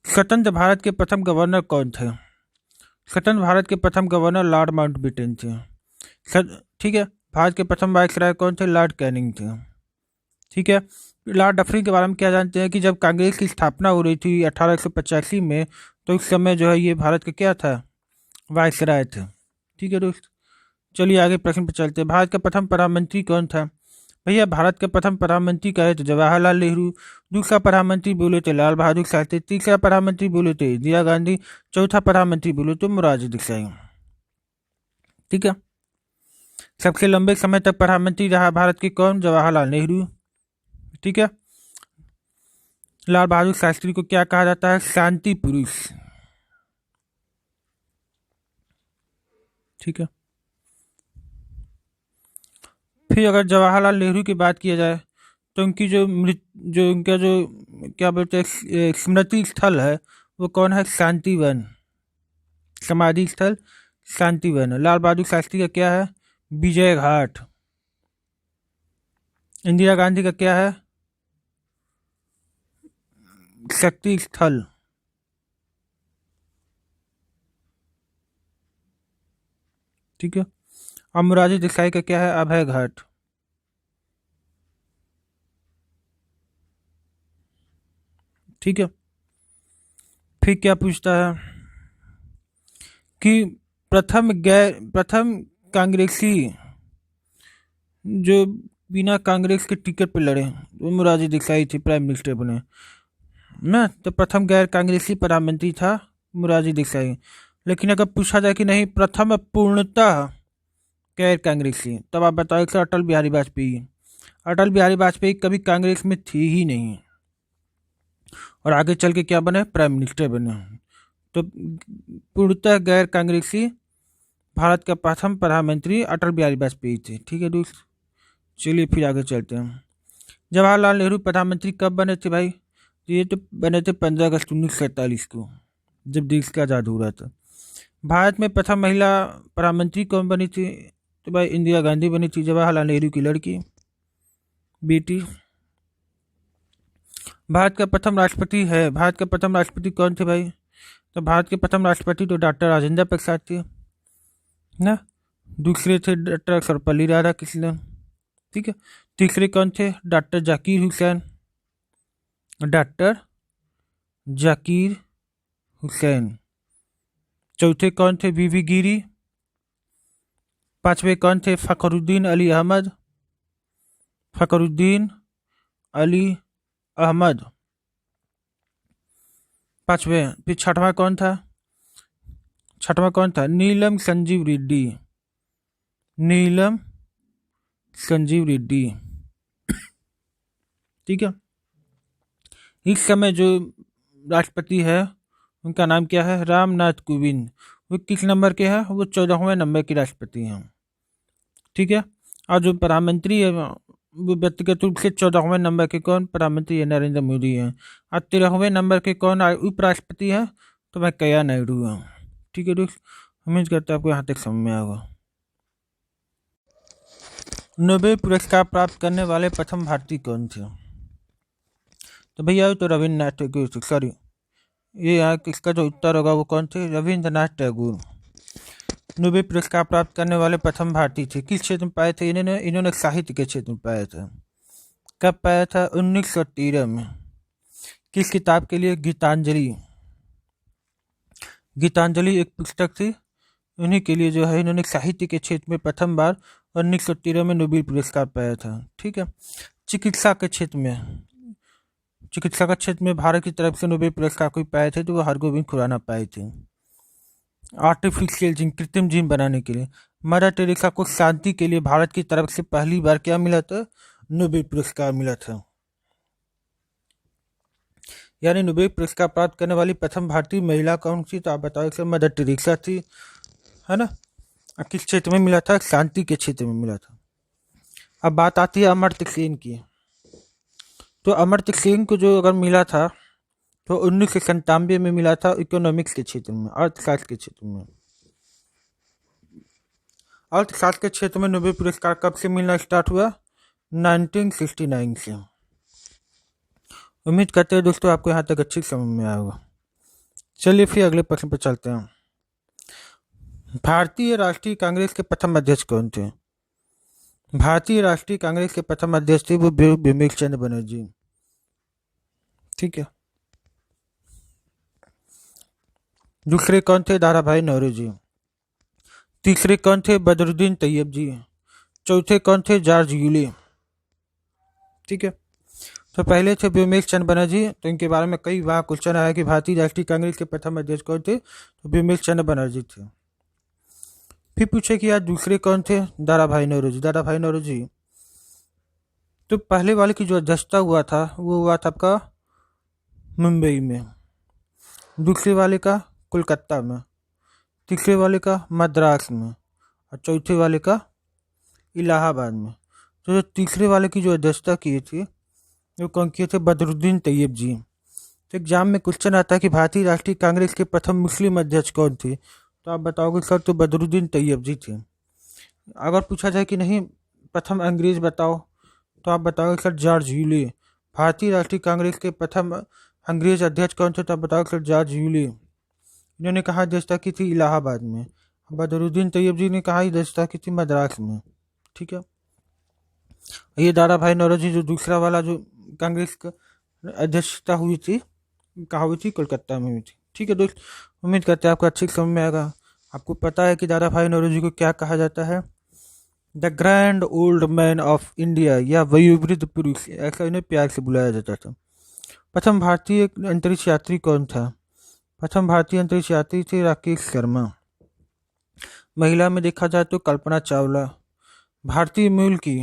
स्वतंत्र भारत के प्रथम गवर्नर कौन थे? स्वतंत्र भारत के प्रथम गवर्नर लॉर्ड माउंटबेटन थे। ठीक है, भारत के प्रथम वायसराय कौन थे? लॉर्ड कैनिंग थे। ठीक है, लॉर्ड डफरिन के बारे में क्या जानते हैं? कि जब कांग्रेस की स्थापना हो रही थी 1885 में तो उस समय जो है ये भारत का क्या था, वायसराय थे। ठीक है दोस्त, चलिए आगे प्रश्न पर चलते हैं। भारत का प्रथम प्रधानमंत्री कौन था? भैया भारत के प्रथम प्रधानमंत्री कहे तो जवाहरलाल नेहरू, दूसरा प्रधानमंत्री बोले थे लाल बहादुर शास्त्री, तीसरा प्रधानमंत्री बोले थे इंदिरा गांधी, चौथा प्रधानमंत्री बोले तो मोरारजी देसाई। ठीक है, सबसे लंबे समय तक प्रधानमंत्री रहा भारत के कौन? जवाहरलाल नेहरू। ठीक है, लाल बहादुर शास्त्री को क्या कहा जाता है? शांति पुरुष। ठीक है, फिर अगर जवाहरलाल नेहरू की बात किया जाए तो उनकी जो उनका जो क्या बोलते हैं स्मृति स्थल है वो कौन है? शांतिवन, समाधि स्थल शांतिवन। लाल बहादुर शास्त्री का क्या है? विजय घाट। इंदिरा गांधी का क्या है? शक्ति स्थल। ठीक है, और मोरारजी देसाई का क्या है? अभय घाट। ठीक है, फिर क्या पूछता है कि प्रथम कांग्रेसी जो बिना कांग्रेस के टिकट पे लड़े वो मोरारजी देसाई थे, प्राइम मिनिस्टर बने ना। तो प्रथम गैर कांग्रेसी प्रधानमंत्री था मोरारजी देसाई। लेकिन अगर पूछा जाए कि नहीं प्रथम पूर्णतः गैर कांग्रेसी, तब आप बताओ कि अटल बिहारी वाजपेयी। अटल बिहारी वाजपेयी कभी कांग्रेस में थी ही नहीं और आगे चल के क्या बने? प्राइम मिनिस्टर बने। तो पूर्णतः गैर कांग्रेसी भारत का प्रथम प्रधानमंत्री अटल बिहारी वाजपेयी थे। ठीक है दोस्त, चलिए फिर आगे चलते हैं। जवाहरलाल नेहरू प्रधानमंत्री कब बने थे भाई? ये तो बने थे 15 अगस्त 1947 को, जब देश का आज़ाद हो रहा था। भारत में प्रथम महिला प्रधानमंत्री कौन बनी थी? तो भाई इंदिरा गांधी बनी थी, जवाहरलाल नेहरू की लड़की बेटी। भारत का प्रथम राष्ट्रपति है, भारत का प्रथम राष्ट्रपति कौन थे भाई? तो भारत के प्रथम राष्ट्रपति तो डॉक्टर राजेंद्र प्रसाद थे ना। दूसरे थे डॉक्टर सर्वपल्ली राधाकृष्णन। ठीक है, तीसरे कौन थे? Doctor Zakir Hussain, doctor Zakir Hussain. चौथे कौन थे? वीवी गिरी। पांचवे कौन थे? फखरुद्दीन अली अहमद, फखरुद्दीन अली अहमद पांचवे। फिर छठवां कौन था? छठवां कौन था? नीलम संजीव रेड्डी, नीलम संजीव रेड्डी। ठीक है, इस समय जो राष्ट्रपति है उनका नाम क्या है? रामनाथ कोविंद। वो किस नंबर के हैं? वो 14वें नंबर के राष्ट्रपति हैं। ठीक है, और जो प्रधानमंत्री है वो व्यक्तिगत रूप से 14वें नंबर के कौन? प्रधानमंत्री है नरेंद्र मोदी हैं। और 13वें नंबर के कौन उपराष्ट्रपति हैं? तो मैं कया नायडू हूँ। ठीक है दोस्त, उम्मीद करता हूँ आपको यहाँ तक समझ में आएगा। नोबेल पुरस्कार प्राप्त करने वाले प्रथम भारतीय कौन थे? तो भैया तो रविन्द्रनाथ टैगोर, सॉरी ये यहाँ इसका जो उत्तर होगा वो कौन थे? रविन्द्रनाथ टैगोर। नोबेल पुरस्कार प्राप्त करने वाले प्रथम भारतीय थे। किस क्षेत्र में पाए थे? इन्होंने साहित्य के क्षेत्र में पाया था। कब पाया था? 1913 में। किस किताब के लिए? गीतांजलि। गीतांजलि एक पुस्तक थी, उन्हीं के लिए जो है इन्होंने साहित्य के क्षेत्र में प्रथम बार 1913 में नोबेल पुरस्कार पाया था। ठीक है, चिकित्सा के क्षेत्र में, चिकित्सा का क्षेत्र में भारत की तरफ से नोबेल पुरस्कार कोई पाए थे तो वो हरगोविंद खुराना पाए थे। आर्टिफिशियल जीन, कृत्रिम जीन बनाने के लिए। मदर टेरेसा को शांति के लिए भारत की तरफ से पहली बार क्या मिला था? नोबेल पुरस्कार मिला था। यानी नोबेल पुरस्कार प्राप्त करने वाली प्रथम भारतीय महिला कौन थी? तो आप बताओ कि मदर टेरेसा थी, है ना। किस क्षेत्र में मिला था? शांति के क्षेत्र में मिला था। अब बात आती है अमर्त्य सेन की। तो अमर्त्य सेन को जो अगर मिला था तो 1997 में मिला था इकोनॉमिक्स के क्षेत्र में, अर्थशास्त्र के क्षेत्र में। अर्थशास्त्र के क्षेत्र में नोबेल पुरस्कार कब से मिलना स्टार्ट हुआ? 1969 से। उम्मीद करते हैं दोस्तों आपको यहाँ तक अच्छी समझ में आया होगा। चलिए फिर अगले प्रश्न पर चलते हैं। भारतीय राष्ट्रीय कांग्रेस के प्रथम अध्यक्ष कौन थे? भारतीय राष्ट्रीय कांग्रेस के प्रथम अध्यक्ष थे वो बिमल चंद्र बनर्जी। ठीक है, दूसरे कौन थे? दारा भाई नौरोजी। तीसरे कौन थे? बदरुद्दीन तैयब जी। चौथे कौन थे? George Yule. ठीक है। तो पहले थे व्योमेश चंद्र बनर्जी, तो इनके बारे में कई बार क्वेश्चन आया कि भारतीय राष्ट्रीय कांग्रेस के प्रथम अध्यक्ष कौन थे, तो व्योमेश चंद्र बनर्जी थे। फिर पूछे कि यार दूसरे कौन थे? दारा भाई नौरोजी। दारा भाई नौरोजी। तो पहले वाले की जो अध्यक्षता हुआ था वो हुआ था आपका मुंबई में, दूसरे वाले का कोलकाता में, तीसरे वाले का मद्रास में, और चौथे वाले का इलाहाबाद में। तो जो तीसरे वाले की जो अध्यक्षता की थी वो कौन किए थे? बदरुद्दीन तैयब जी। तो एग्जाम में क्वेश्चन आता है कि भारतीय राष्ट्रीय कांग्रेस के प्रथम मुस्लिम अध्यक्ष कौन थे, तो आप बताओगे सर तो बदरुद्दीन तैयब जी थे। अगर पूछा जाए कि नहीं प्रथम अंग्रेज बताओ, तो आप बताओगे सर जॉर्ज यूले। भारतीय राष्ट्रीय कांग्रेस के प्रथम अंग्रेज अध्यक्ष कौन थे, तो आप बताओगे सर जॉर्ज यूले। इन्होंने कहा अध्यक्षता की थी इलाहाबाद में। बदरुद्दीन तैयब जी ने कहा अध्यक्षता की थी मद्रास में। ठीक है। ये दारा भाई नौरोजी जो दूसरा वाला जो कांग्रेस का अध्यक्षता हुई थी, कहाँ हुई थी? कोलकाता में हुई थी। ठीक है दोस्त, उम्मीद करते हैं आपको अच्छी समझ में आएगा। आपको पता है कि दादा भाई नौरोजी को क्या कहा जाता है? The grand old man of India, या वयोवृद्ध पुरुष, ऐसा इन्हें प्यार से बुलाया जाता था। प्रथम भारतीय अंतरिक्ष यात्री कौन था? प्रथम भारतीय अंतरिक्ष यात्री थे राकेश शर्मा। महिला में देखा जाए तो कल्पना चावला। भारतीय मूल की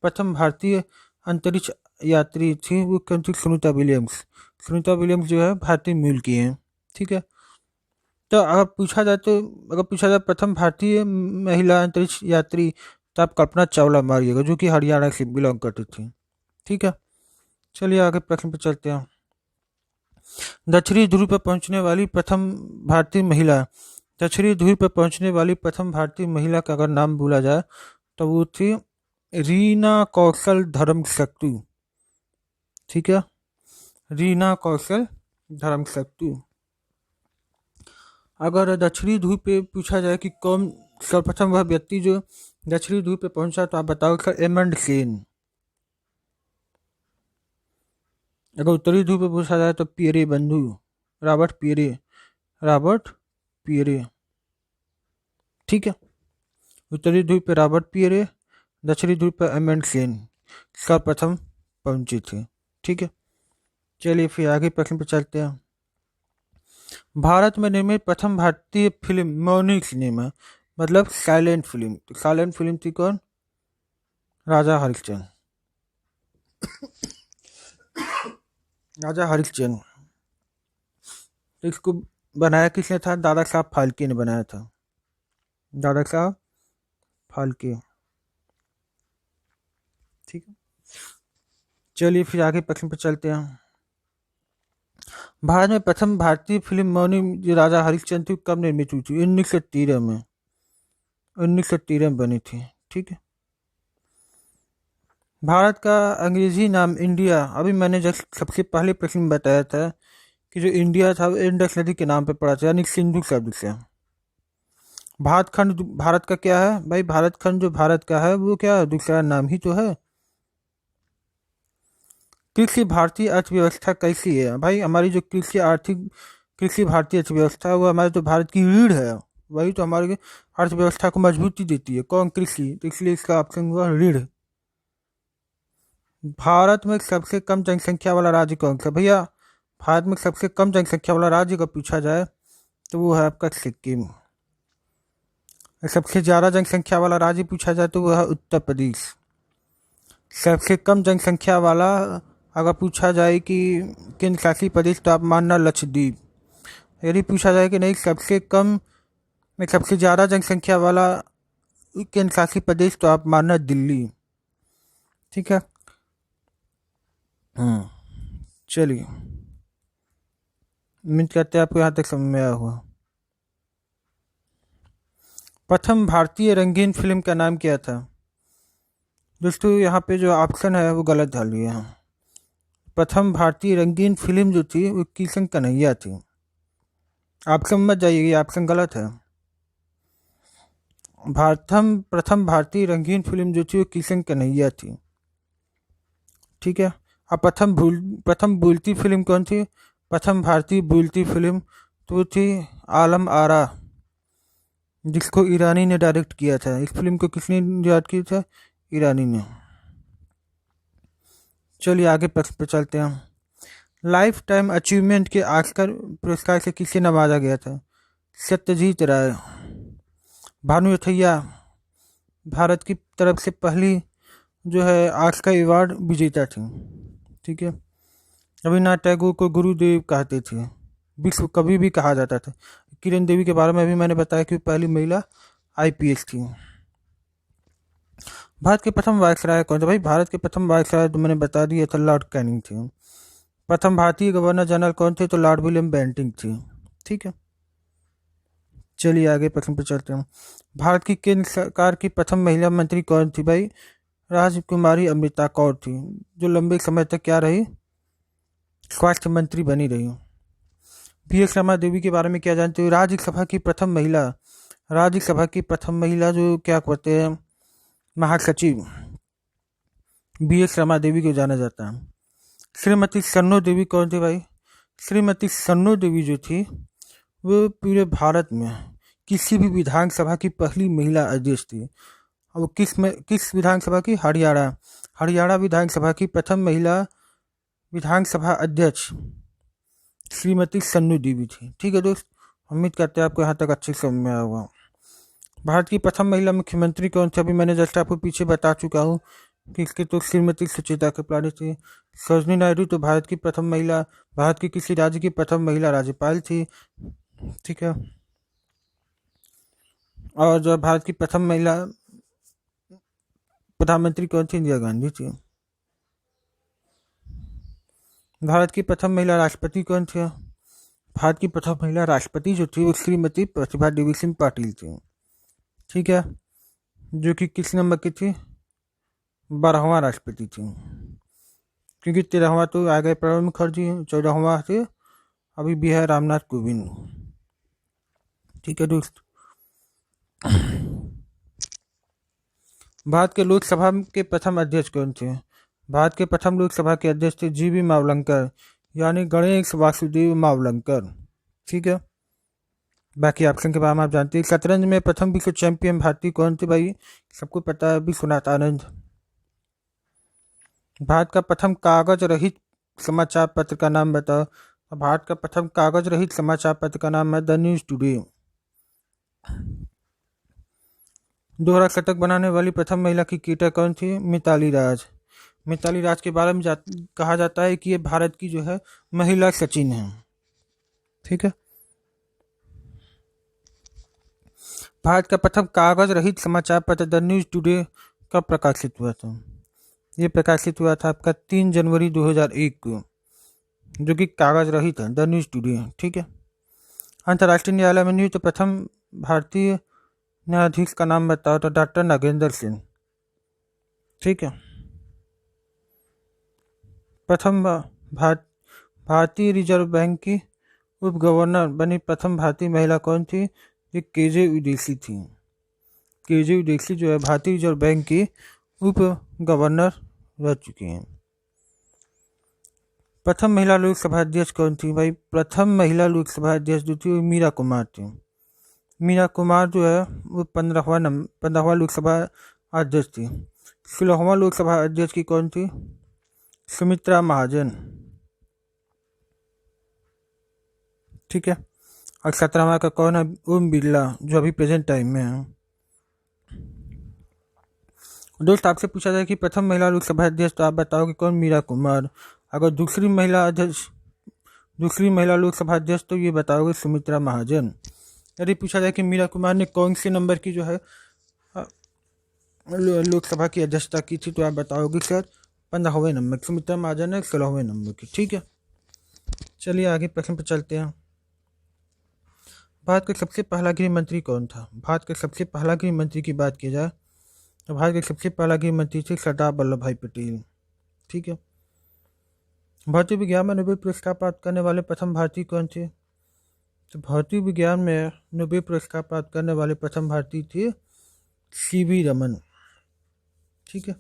प्रथम भारतीय अंतरिक्ष यात्री थी वो कौन थी? सुनीता विलियम्स। सुनीता विलियम्स जो है भारतीय मूल की हैं। ठीक है। तो अगर पूछा जाए प्रथम भारतीय महिला अंतरिक्ष यात्री, तो आप कल्पना चावला मारिएगा, जो कि हरियाणा से बिलोंग करती थी। ठीक है। चलिए आगे प्रश्न पर चलते हैं। दक्षिणी ध्रुव पर पहुंचने वाली प्रथम भारतीय महिला, दक्षिणी ध्रुव पर पहुंचने वाली प्रथम भारतीय महिला का अगर नाम बोला जाए तो वो थी रीना कौशल धर्मशक्तु। ठीक है। रीना कौशल धर्मशक्तु। अगर दक्षिणी ध्रुव पे पूछा जाए कि कौन सर्वप्रथम वह व्यक्ति जो दक्षिणी ध्रुव पे पहुंचा, तो आप बताओ सर एमंड सेन। अगर उत्तरी ध्रुव पे पूछा जाए तो पियरे बंधु, रॉबर्ट पियरे। Robert Pierre. ठीक है। उत्तरी ध्रुव पे रॉबर्ट पियरे, दक्षिणी ध्रुव पे एमंड सेन सर्वप्रथम पहुंचे थे। ठीक है। चलिए फिर आगे प्रश्न पे चलते हैं। भारत में निर्मित प्रथम भारतीय फिल्म मौनी सिनेमा, मतलब साइलेंट फिल्म, तो साइलेंट फिल्म थी कौन? राजा हरिश्चंद्र। राजा हरिश्चंद्र। तो इसको बनाया किसने था? दादा साहब फाल्के ने बनाया था। दादा साहब फाल्के। ठीक है। चलिए फिर आगे प्रश्न पर चलते हैं। भारत में प्रथम भारतीय फिल्म मौनी जो राजा हरिश्चंद्र थी कब निर्मित हुई थी? 1913 में। 1913 में बनी थी। ठीक है। भारत का अंग्रेजी नाम इंडिया, अभी मैंने जस्ट सबसे पहले प्रश्न में बताया था कि जो इंडिया था वो इंडस नदी के नाम पे पड़ा था, यानी सिंधु शब्द से। भारत खंड भारत का क्या है भाई? भारत खंड जो भारत का है वो क्या है? दूसरा नाम ही तो है। कृषि भारतीय अर्थव्यवस्था कैसी है भाई? हमारी जो कृषि भारतीय अर्थव्यवस्था है वो हमारे तो भारत की रीढ़ है, वही तो हमारे अर्थव्यवस्था को मजबूती देती है। कौन? कृषि। तो इसलिए इसका ऑप्शन हुआ रीढ़। भारत में सबसे कम जनसंख्या वाला राज्य कौन सा? भैया भारत में सबसे कम जनसंख्या वाला राज्य का पूछा जाए तो वो है आपका सिक्किम। सबसे ज़्यादा जनसंख्या वाला राज्य पूछा जाए तो वो है उत्तर प्रदेश। सबसे कम जनसंख्या वाला अगर पूछा जाए कि केंद्र शासित प्रदेश, तो आप मानना लक्षद्वीप। यदि पूछा जाए कि नहीं सबसे कम में सबसे ज़्यादा जनसंख्या वाला केंद्र शासित प्रदेश, तो आप मानना दिल्ली। ठीक है। चलिए उम्मीद करते हैं आपको यहाँ तक समझ में आया हुआ। प्रथम भारतीय रंगीन फिल्म का नाम क्या था? दोस्तों यहाँ पे जो ऑप्शन है वो गलत डाल दिया है। प्रथम भारतीय रंगीन फिल्म जो थी वो किशन कन्हैया थी। ऑप्शन मत जाइए, ये ऑप्शन गलत है। प्रथम भारतीय रंगीन फिल्म जो थी वो किशन कन्हैया थी। ठीक है। अब प्रथम बोलती फिल्म कौन थी? प्रथम भारतीय बोलती फिल्म तो वो थी आलम आरा, जिसको ईरानी ने डायरेक्ट किया था। इस फिल्म को किसने याद किया था? ईरानी ने। चलिए आगे प्रश्न पे चलते हैं। लाइफ टाइम अचीवमेंट के ऑस्कर पुरस्कार से किसे नवाजा गया था? सत्यजीत राय। भानु अथैया भारत की तरफ से पहली जो है ऑस्कर अवार्ड विजेता थी। ठीक है। रविन्द्रनाथ टैगोर को गुरुदेव कहते थे, विश्व कवि भी कहा जाता था। किरण देवी के बारे में भी मैंने बताया कि पहली महिला आईपीएस थी। भारत के प्रथम वायसराय कौन थे? भाई भारत के प्रथम वायसराय तो मैंने बता दिया था, लॉर्ड कैनिंग थे। प्रथम भारतीय गवर्नर जनरल कौन थे? तो लॉर्ड विलियम बेंटिंग थे। ठीक है। चलिए आगे प्रश्न पर चलते हैं। भारत की केंद्र सरकार की प्रथम महिला मंत्री कौन थी? भाई राजकुमारी अमृता कौर थी, जो लंबे समय तक क्या रही? स्वास्थ्य मंत्री बनी रही। पी एस रमा देवी के बारे में क्या जानते हो? राज्यसभा की प्रथम महिला, राज्यसभा की प्रथम महिला जो क्या कहते हैं महासचिव बी एस रमा देवी को जाना जाता है। श्रीमती सन्नो देवी कौन थी? भाई श्रीमती सन्नो देवी जो थी वो पूरे भारत में किसी भी विधानसभा की पहली महिला अध्यक्ष थी। अब किस विधानसभा की? हरियाणा। हरियाणा विधानसभा की प्रथम महिला विधानसभा अध्यक्ष श्रीमती सन्नू देवी थी। ठीक है दोस्त, उम्मीद करते हैं आपको यहाँ तक अच्छे समझ में आया होगा। भारत की प्रथम महिला मुख्यमंत्री कौन थी? अभी मैंने जस्ट आपको पीछे बता चुका हूँ कि इसके तो श्रीमती सुचेता कृपलानी थी। सरोजिनी नायडू तो भारत की प्रथम महिला, भारत के किसी राज्य की प्रथम महिला राज्यपाल थी। ठीक है। और जो भारत की प्रथम महिला प्रधानमंत्री कौन थी? इंदिरा गांधी थी। भारत की प्रथम महिला राष्ट्रपति कौन थी? भारत की प्रथम महिला राष्ट्रपति जो थी वो श्रीमती प्रतिभा देवी सिंह पाटिल थी। ठीक है। जो कि किस नंबर की थी? 12वां राष्ट्रपति थी, क्योंकि 13वां तो आ गए प्रणब मुखर्जी, 14वां थे अभी भी है रामनाथ कोविंद। ठीक है दोस्त। भारत के लोकसभा के प्रथम अध्यक्ष कौन थे? भारत के प्रथम लोकसभा के अध्यक्ष थे जीवी मावलंकर, यानी गणेश वासुदेव मावलंकर। ठीक है। बाकी ऑप्शन के बारे में आप जानते हैं। शतरंज में प्रथम विश्व चैंपियन भारतीय कौन थे? भाई सबको पता है, विश्वनाथ आनंद। भारत का प्रथम कागज रहित समाचार पत्र का नाम बताओ। भारत का प्रथम कागज रहित समाचार पत्र का नाम है द न्यूज टुडे। दोहरा शतक बनाने वाली प्रथम महिला क्रिकेटर कौन थी? मिताली राज। मिताली राज के बारे में कहा जाता है कि ये भारत की जो है महिला सचिन है। ठीक है। भारत का प्रथम कागज रहित समाचार पत्र द न्यूज टुडे कब प्रकाशित हुआ था? ये प्रकाशित हुआ था आपका 3 जनवरी 2001 को, जो कि कागज रहित है, द न्यूज टुडे। ठीक है। अंतर्राष्ट्रीय न्यायालय में नियुक्त प्रथम भारतीय न्यायाधीश का नाम बताओ। तो डॉक्टर नागेंद्र सिंह। ठीक है। प्रथम भारतीय रिजर्व बैंक की उप गवर्नर बनी प्रथम भारतीय महिला कौन थी? ये केजे उदेसी थी। केजे उदेसी जो है भारतीय रिजर्व बैंक की उप गवर्नर रह चुकी हैं। प्रथम महिला लोकसभा अध्यक्ष कौन थी? भाई प्रथम महिला लोकसभा अध्यक्ष जो थी वो मीरा कुमार थी। मीरा कुमार जो है वो 15वां लोकसभा अध्यक्ष थी। 16वां लोकसभा अध्यक्ष की कौन थी? सुमित्रा महाजन। ठीक है। और 17वां का कौन है? ओम बिरला, जो अभी प्रेजेंट टाइम में है। दोस्त आपसे पूछा जाए कि प्रथम महिला लोकसभा अध्यक्ष, तो आप बताओगे कौन? मीरा कुमार। अगर दूसरी महिला लोकसभा अध्यक्ष तो ये बताओगे सुमित्रा महाजन। यदि पूछा जाए कि मीरा कुमार ने कौन से नंबर की जो है लोकसभा की अध्यक्षता की थी, तो आप बताओगे सर 15वें नंबर। सुमित्रा महाजन है 16वें नंबर की। ठीक है। चलिए आगे प्रश्न पर चलते हैं। भारत का सबसे पहला गृह मंत्री कौन था? भारत के सबसे पहला गृह मंत्री की बात की जाए तो भारत के सबसे पहला गृह मंत्री थे सरदार वल्लभ भाई पटेल। ठीक है। भौतिक विज्ञान में नोबेल पुरस्कार प्राप्त करने वाले प्रथम भारतीय कौन थे? तो भौतिक विज्ञान में नोबेल पुरस्कार प्राप्त करने वाले प्रथम भारतीय थे सीवी रमन। ठीक है।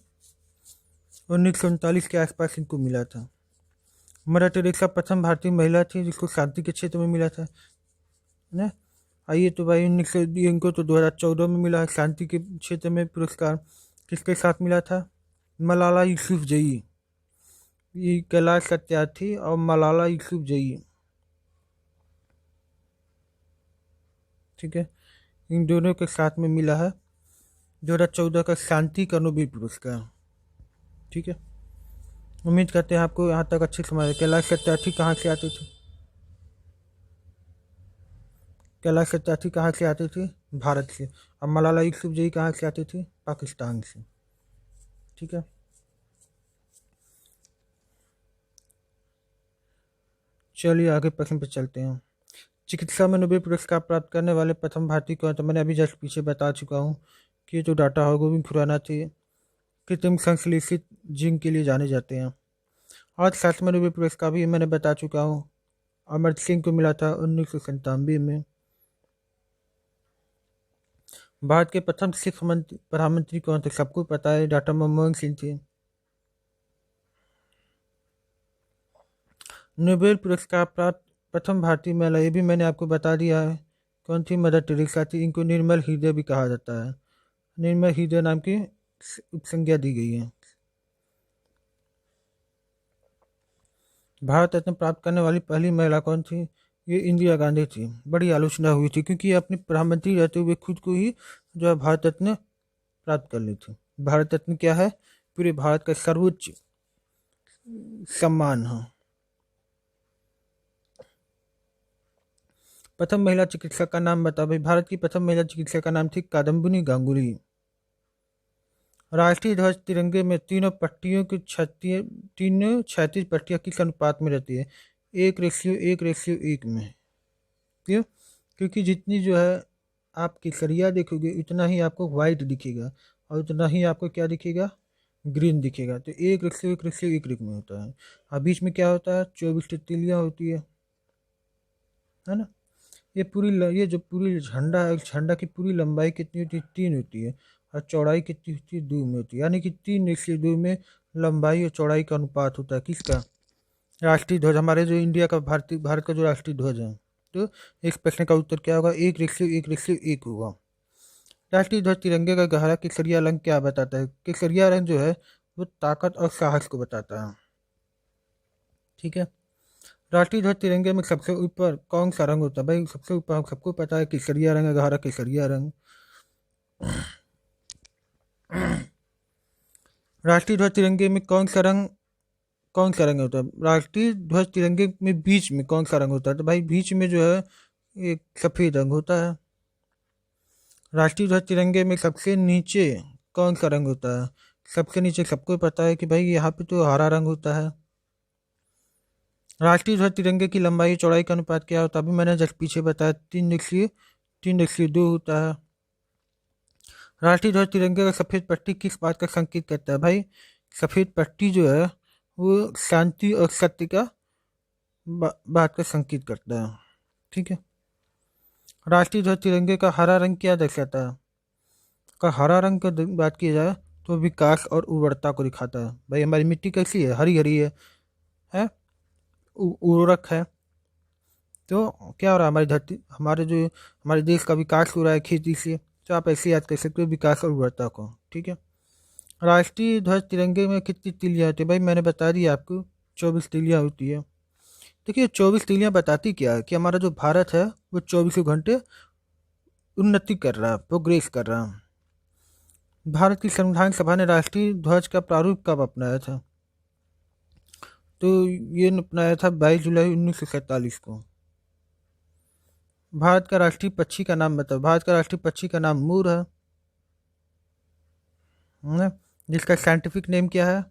1939 के आसपास इनको मिला था। मदर टेरेसा प्रथम भारतीय महिला थी जिसको शांति के क्षेत्र में मिला था। है। आइए तो भाई 19 इनको तो 2014 में मिला है शांति के क्षेत्र में पुरस्कार। किसके साथ मिला था? मलाला यूसुफजई। ये कैलाश सत्यार्थी और मलाला यूसुफजई, ठीक है, इन दोनों के साथ में मिला है 2014 का शांति का नोबेल पुरस्कार। ठीक है, उम्मीद करते हैं आपको यहाँ तक अच्छे समझ आए। कैलाश सत्यार्थी कहाँ से आते थे? कैलाश सत्यार्थी कहाँ से आते थे? भारत से। और मलाला यूसुफजई कहाँ से आते थे? पाकिस्तान से। ठीक है, चलिए आगे प्रश्न पे चलते हैं। चिकित्सा में नोबेल पुरस्कार प्राप्त करने वाले प्रथम भारतीय कौन? तो मैंने अभी जस्ट पीछे बता चुका हूँ कि ये जो डाटा होगा वो भी खुराना थे, कृत्रिम संश्लेषित जीन के लिए जाने जाते हैं। अर्थशास्त्र में नोबेल पुरस्कार भी मैंने बता चुका हूँ, अमर्त्य सिंह को मिला था 1997 में। भारत के प्रथम सिख प्रधानमंत्री कौन थे? सबको पता है, डॉक्टर मनमोहन सिंह थे। नोबेल पुरस्कार प्राप्त प्रथम भारतीय महिला, ये भी मैंने आपको बता दिया है, कौन थी? मदर टेरेसा थी। इनको निर्मल हृदय भी कहा जाता है, निर्मल हृदय नाम की उपसंज्ञा दी गई है। भारत रत्न प्राप्त करने वाली पहली महिला कौन थी? ये इंदिरा गांधी थी। बड़ी आलोचना हुई थी क्योंकि ये अपने प्रधानमंत्री रहते हुए खुद को ही जो है भारत रत्न प्राप्त कर ली थी। भारत रत्न क्या है? पूरे भारत का सर्वोच्च सम्मान है। प्रथम महिला चिकित्सक का नाम बता भाई। भारत की प्रथम महिला चिकित्सक का नाम थी कादम्बिनी गांगुली। राष्ट्रीय ध्वज तिरंगे में तीनों पट्टियों की तीनों 36 पट्टियां किस अनुपात में रहती है? 1:1:1 में। क्यों? क्योंकि जितनी जो है आप केसरिया देखोगे उतना ही आपको व्हाइट दिखेगा और उतना ही आपको क्या दिखेगा? ग्रीन दिखेगा। तो 1:1:1 में होता है। और बीच में क्या होता है? 24 तितलियाँ होती है ना। ये जो पूरी झंडा है, झंडा की पूरी लंबाई कितनी होती है? 3 होती है। और चौड़ाई कितनी होती है? 2 में होती है। यानी कि 3:2 में लंबाई और चौड़ाई का अनुपात होता है। किसका? राष्ट्रीय ध्वज, हमारे जो इंडिया का भारत का जो राष्ट्रीय ध्वज है। तो इस प्रश्न का उत्तर क्या होगा? 1:1:1 होगा। राष्ट्रीय ध्वज तिरंगे का गहरा केसरिया रंग क्या बताता है? केसरिया रंग जो है वो ताकत और साहस को बताता है। ठीक है, राष्ट्रीय ध्वज तिरंगे में सबसे ऊपर कौन सा रंग होता है? भाई सबसे ऊपर हम सबको पता है केसरिया रंग है, गहरा केसरिया रंग। राष्ट्रीय ध्वज तिरंगे में कौन सा रंग होता है? राष्ट्रीय ध्वज तिरंगे में बीच में कौन सा रंग होता है? तो भाई बीच में जो है एक सफेद रंग होता है। राष्ट्रीय ध्वज तिरंगे में सबसे नीचे कौन सा रंग होता है? सबसे नीचे सबको पता है कि भाई यहाँ पे तो हरा रंग होता है। राष्ट्रीय ध्वज तिरंगे की लंबाई चौड़ाई का अनुपात क्या होता है? अभी मैंने जस्ट पीछे बताया 3:2 होता है। राष्ट्रीय ध्वज तिरंगे का सफेद पट्टी किस बात का संकेत करता है? भाई सफेद पट्टी जो है वो शांति और सत्य का बात का संकेत करता है। ठीक है, राष्ट्रीय ध्वज तिरंगे का हरा रंग क्या दर्शाता है? का हरा रंग का बात की जाए तो विकास और उर्वरता को दिखाता है। भाई हमारी मिट्टी कैसी है? हरी हरी है उर्वरक है। तो क्या हो रहा है? हमारी धरती, हमारे देश का विकास हो रहा है खेती से। तो आप ऐसे याद कर सकते हो विकास और उर्वरता को। ठीक है, राष्ट्रीय ध्वज तिरंगे में कितनी तिलियाँ होती है? भाई मैंने बता दिया आपको 24 तिलियाँ होती है। देखिए 24 तिलियाँ बताती क्या है? कि हमारा जो भारत है वो 24 घंटे उन्नति कर रहा है, प्रोग्रेस कर रहा है। भारत की संविधान सभा ने राष्ट्रीय ध्वज का प्रारूप कब अपनाया था? तो ये अपनाया था 22 जुलाई 1947 को। भारत का राष्ट्रीय पक्षी का नाम बताओ। भारत का राष्ट्रीय पक्षी का नाम मोर है ना? जिसका साइंटिफिक नेम क्या है?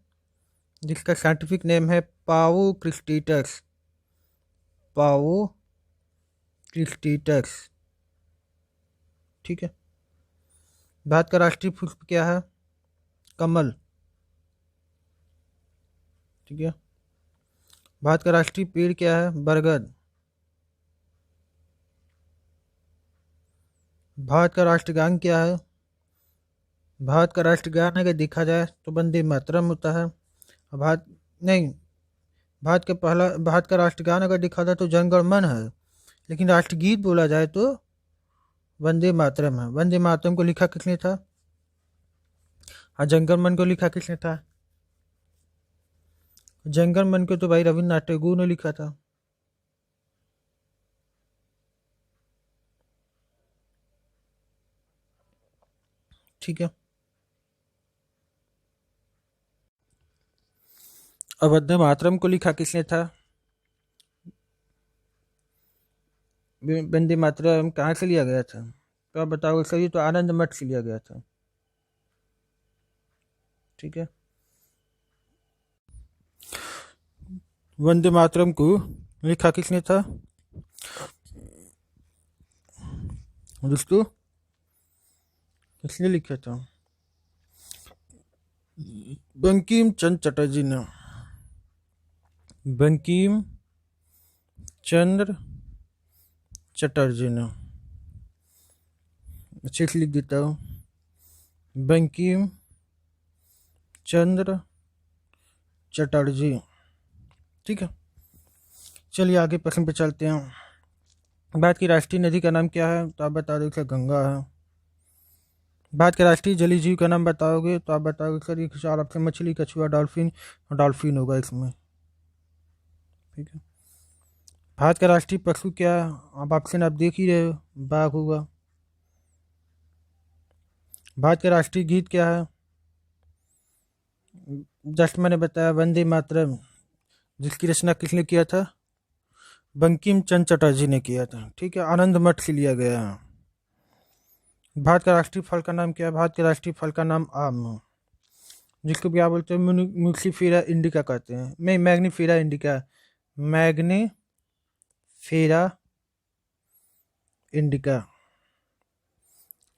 जिसका साइंटिफिक नेम है पावो क्रिस्टेटस। पावो क्रिस्टेटस। ठीक है, भारत का राष्ट्रीय पुष्प क्या है? कमल। ठीक है, भारत का राष्ट्रीय पेड़ क्या है? बरगद। भारत का राष्ट्रगान क्या है? भारत का राष्ट्रगान अगर देखा जाए तो वंदे मातरम होता है। भारत का राष्ट्रगान अगर देखा जाए तो जनगण मन है। लेकिन राष्ट्रगीत बोला जाए तो वंदे मातरम है। वंदे मातरम को लिखा किसने था? हाँ, जंगल मन को लिखा किसने था? जंगल मन को तो भाई रविन्द्रनाथ टैगोर ने लिखा था। ठीक है। और वंदे मातरम को लिखा किसने था? वंदे मातरम कहाँ से लिया गया था? तो आप बताओगे सर, ये तो आनंद मठ से लिया गया था। ठीक है। वंदे मातरम को लिखा किसने था दोस्तों? किसने लिखा था? बंकिम चंद्र चटर्जी ने। बंकिम चंद्र चटर्जी ने। अच्छे से लिख देता हूँ, बंकिम चंद्र चटर्जी। ठीक है, चलिए आगे प्रश्न पे चलते हैं। भारत की राष्ट्रीय नदी का नाम क्या है? तो आप बता दो सर, गंगा है। भारत के राष्ट्रीय जलीय जीव का नाम बताओगे तो आप बताओगे सर, ये चार ऑप्शन: मछली, कछुआ, डॉल्फिन। डॉल्फिन होगा इसमें। ठीक है। भारत का राष्ट्रीय पशु क्या है? आप ऑप्शन आप देख ही रहे हो, बाघ होगा। भारत का राष्ट्रीय गीत क्या है? जस्ट मैंने बताया, वंदे मातरम, जिसकी रचना किसने किया था? बंकिम चंद्र चटर्जी ने किया था। ठीक है, आनंद मठ से लिया गया है। भारत का राष्ट्रीय फल का नाम क्या है? भारत के राष्ट्रीय फल का नाम आम है, जिसको क्या बोलते हैं? म्यूक्सीफेरा इंडिका कहते हैं। नहीं, मैग्नीफेरा इंडिका। मैग्नीफेरा इंडिका,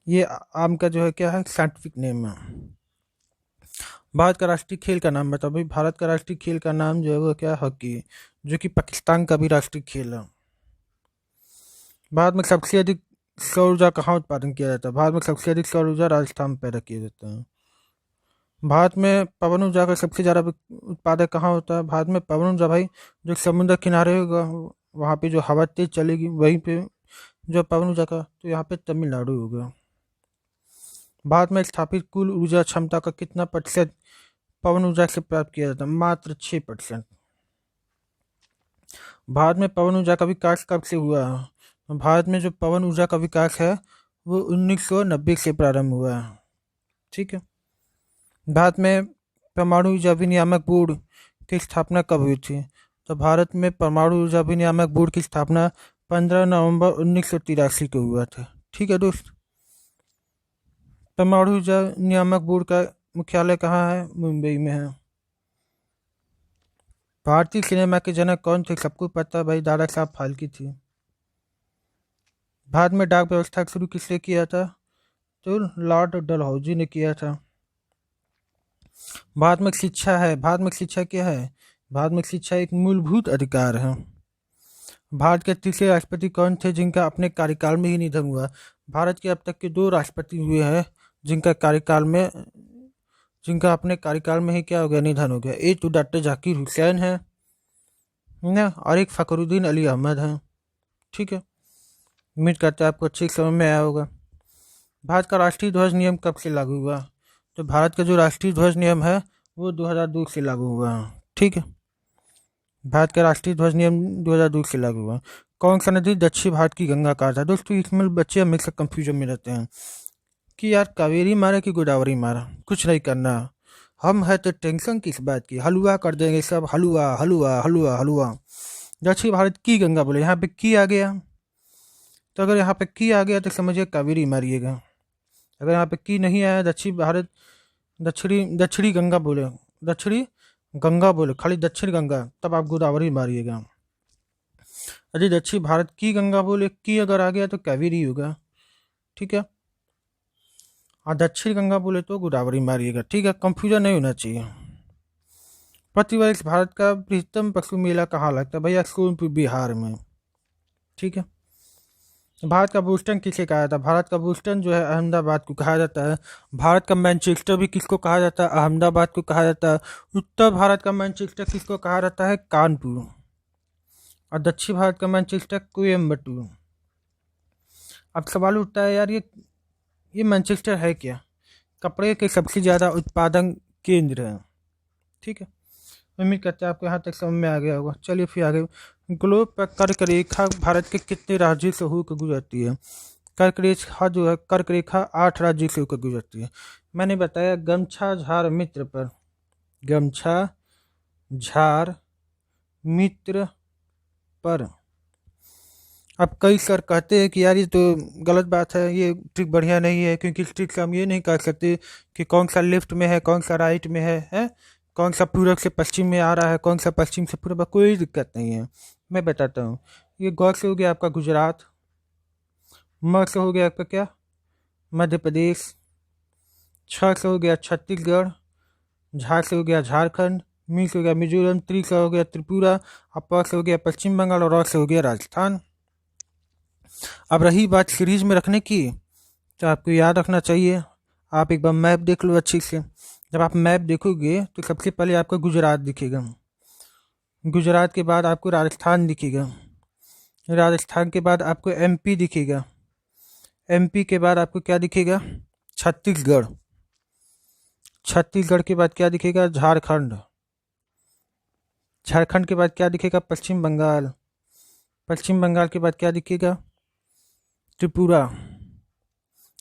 ये आम का जो है क्या है, साइंटिफिक नेम है। भारत का राष्ट्रीय खेल का नाम बताओ भाई। भारत का राष्ट्रीय खेल का नाम जो है वो क्या है? हॉकी, जो कि पाकिस्तान का भी राष्ट्रीय खेल है। भारत में सबसे अधिक सौर ऊर्जा कहाँ उत्पादन किया जाता है? भारत में सबसे अधिक सौर ऊर्जा राजस्थान में पैदा किया जाता है। भारत में पवन ऊर्जा का सबसे ज़्यादा उत्पादन कहाँ होता है? भारत में पवन ऊर्जा भाई, जो समुद्र किनारे होगा वहाँ पे जो हवा तेज चलेगी वहीं पे जो पवन ऊर्जा का, तो यहाँ पे तमिलनाडु होगा। भारत में स्थापित कुल ऊर्जा क्षमता का कितना प्रतिशत पवन ऊर्जा से प्राप्त किया जाता है? मात्र 6%। भारत में पवन ऊर्जा का विकास कब से हुआ है? भारत में जो पवन ऊर्जा का विकास है वो 1990 से प्रारंभ हुआ है। ठीक है। भारत में परमाणु ऊर्जा विनियामक बोर्ड की स्थापना कब हुई थी? तो भारत में परमाणु ऊर्जा विनियामक बोर्ड की स्थापना 15 नवंबर 1983 को हुआ था। ठीक है दोस्त। परमाणु ऊर्जा नियामक बोर्ड का मुख्यालय कहाँ है? मुंबई में है। भारतीय सिनेमा के जनक कौन थे? सबको पता है भाई, दादा साहब फाल्के थी। भारत में डाक व्यवस्था शुरू किसने किया था? तो लॉर्ड डलहौजी ने किया था। भारत में शिक्षा है। भारत में शिक्षा क्या है? भारत में शिक्षा एक मूलभूत अधिकार है। भारत के तीसरे राष्ट्रपति कौन थे जिनका अपने कार्यकाल में ही निधन हुआ? भारत के अब तक के 2 राष्ट्रपति हुए हैं जिनका अपने कार्यकाल में ही क्या हो गया, निधन हो गया। एक तो डॉक्टर जाकिर हुसैन है ना, और एक फखरुद्दीन अली अहमद है। ठीक है, उम्मीद करता है आपको अच्छी समझ में आया होगा। भारत का राष्ट्रीय ध्वज नियम कब से लागू हुआ? तो भारत का जो राष्ट्रीय ध्वज नियम है वो 2002 से लागू हुआ है। ठीक है, भारत का राष्ट्रीय ध्वज नियम 2002 से लागू हुआ। कौन सा नदी दक्षिण भारत की गंगा कहा था? दोस्तों इसमें बच्चे हमेशा कंफ्यूजन में रहते हैं कि यार कावेरी मारा कि गोदावरी मारा। कुछ नहीं करना, हम है तो टेंशन किस बात की, हलवा कर देंगे सब, हलवा हलवा हलवा हलवा। दक्षिण भारत की गंगा बोले, यहाँ पे की आ गया तो अगर यहाँ पे की आ गया तो समझिए कावेरी मारिएगा। अगर यहाँ पे की नहीं आया, दक्षिण भारत दक्षिणी गंगा बोले, दक्षिणी गंगा बोले, खाली दक्षिण गंगा, तब आप गोदावरी मारिएगा। यदि दक्षिण भारत की गंगा बोले, की अगर आ गया तो कावेरी होगा। ठीक है, और दक्षिण गंगा बोले तो गोदावरी मारिएगा। ठीक है, कंफ्यूजन नहीं होना चाहिए। प्रतिवर्ष भारत का बृहत्तम पशु मेला कहाँ लगता है? भैया सोनपुर बिहार में। ठीक है, भारत का बोस्टन किसे कहा जाता है? भारत का बोस्टन जो है अहमदाबाद को कहा जाता है। भारत का मैनचेस्टर भी किसको कहा जाता है? अहमदाबाद को कहा जाता है। उत्तर भारत का मैनचेस्टर किसको कहा जाता है? कानपुर। और दक्षिण भारत का मैनचेस्टर कोयम्बटूर। अब सवाल उठता है यार, ये मैनचेस्टर है क्या? कपड़े के सबसे ज़्यादा उत्पादन केंद्र है। ठीक है, उम्मीद करते हैं आपको यहाँ तक समझ में आ गया होगा। चलिए फिर आगे। ग्लोब पर कर्क रेखा भारत के कितने राज्यों से होकर गुजरती है? कर्क रेखा जो है, कर्क रेखा 8 राज्यों से होकर गुजरती है। मैंने बताया गमछा झार मित्र पर, गमछा झार मित्र पर। अब कई सर कहते हैं कि यार ये तो गलत बात है, ये ट्रिक बढ़िया नहीं है, क्योंकि इस ट्रिक से हम ये नहीं कह सकते कि कौन सा लेफ्ट में है, कौन सा राइट में है? कौन सा पूरब से पश्चिम में आ रहा है, कौन सा पश्चिम से पूरब, कोई दिक्कत नहीं है। मैं बताता हूँ। ये गौ से हो गया आपका गुजरात, म से हो गया आपका क्या, मध्य प्रदेश, छ से हो गया छत्तीसगढ़, झा से हो गया झारखंड, मी से हो गया मिजोरम, त्रि से हो गया त्रिपुरा, और प से हो गया पश्चिम बंगाल, और र से हो गया राजस्थान। अब रही बात सीरीज में रखने की, तो आपको याद रखना चाहिए, आप एक बार मैप देख लो अच्छी से। जब आप मैप देखोगे तो सबसे पहले आपको गुजरात दिखेगा, गुजरात के बाद आपको राजस्थान दिखेगा, राजस्थान के बाद आपको एमपी दिखेगा, एमपी के बाद आपको क्या दिखेगा, छत्तीसगढ़, छत्तीसगढ़ के बाद क्या दिखेगा, झारखंड, झारखंड के बाद क्या दिखेगा, पश्चिम बंगाल, पश्चिम बंगाल के बाद क्या दिखेगा, त्रिपुरा,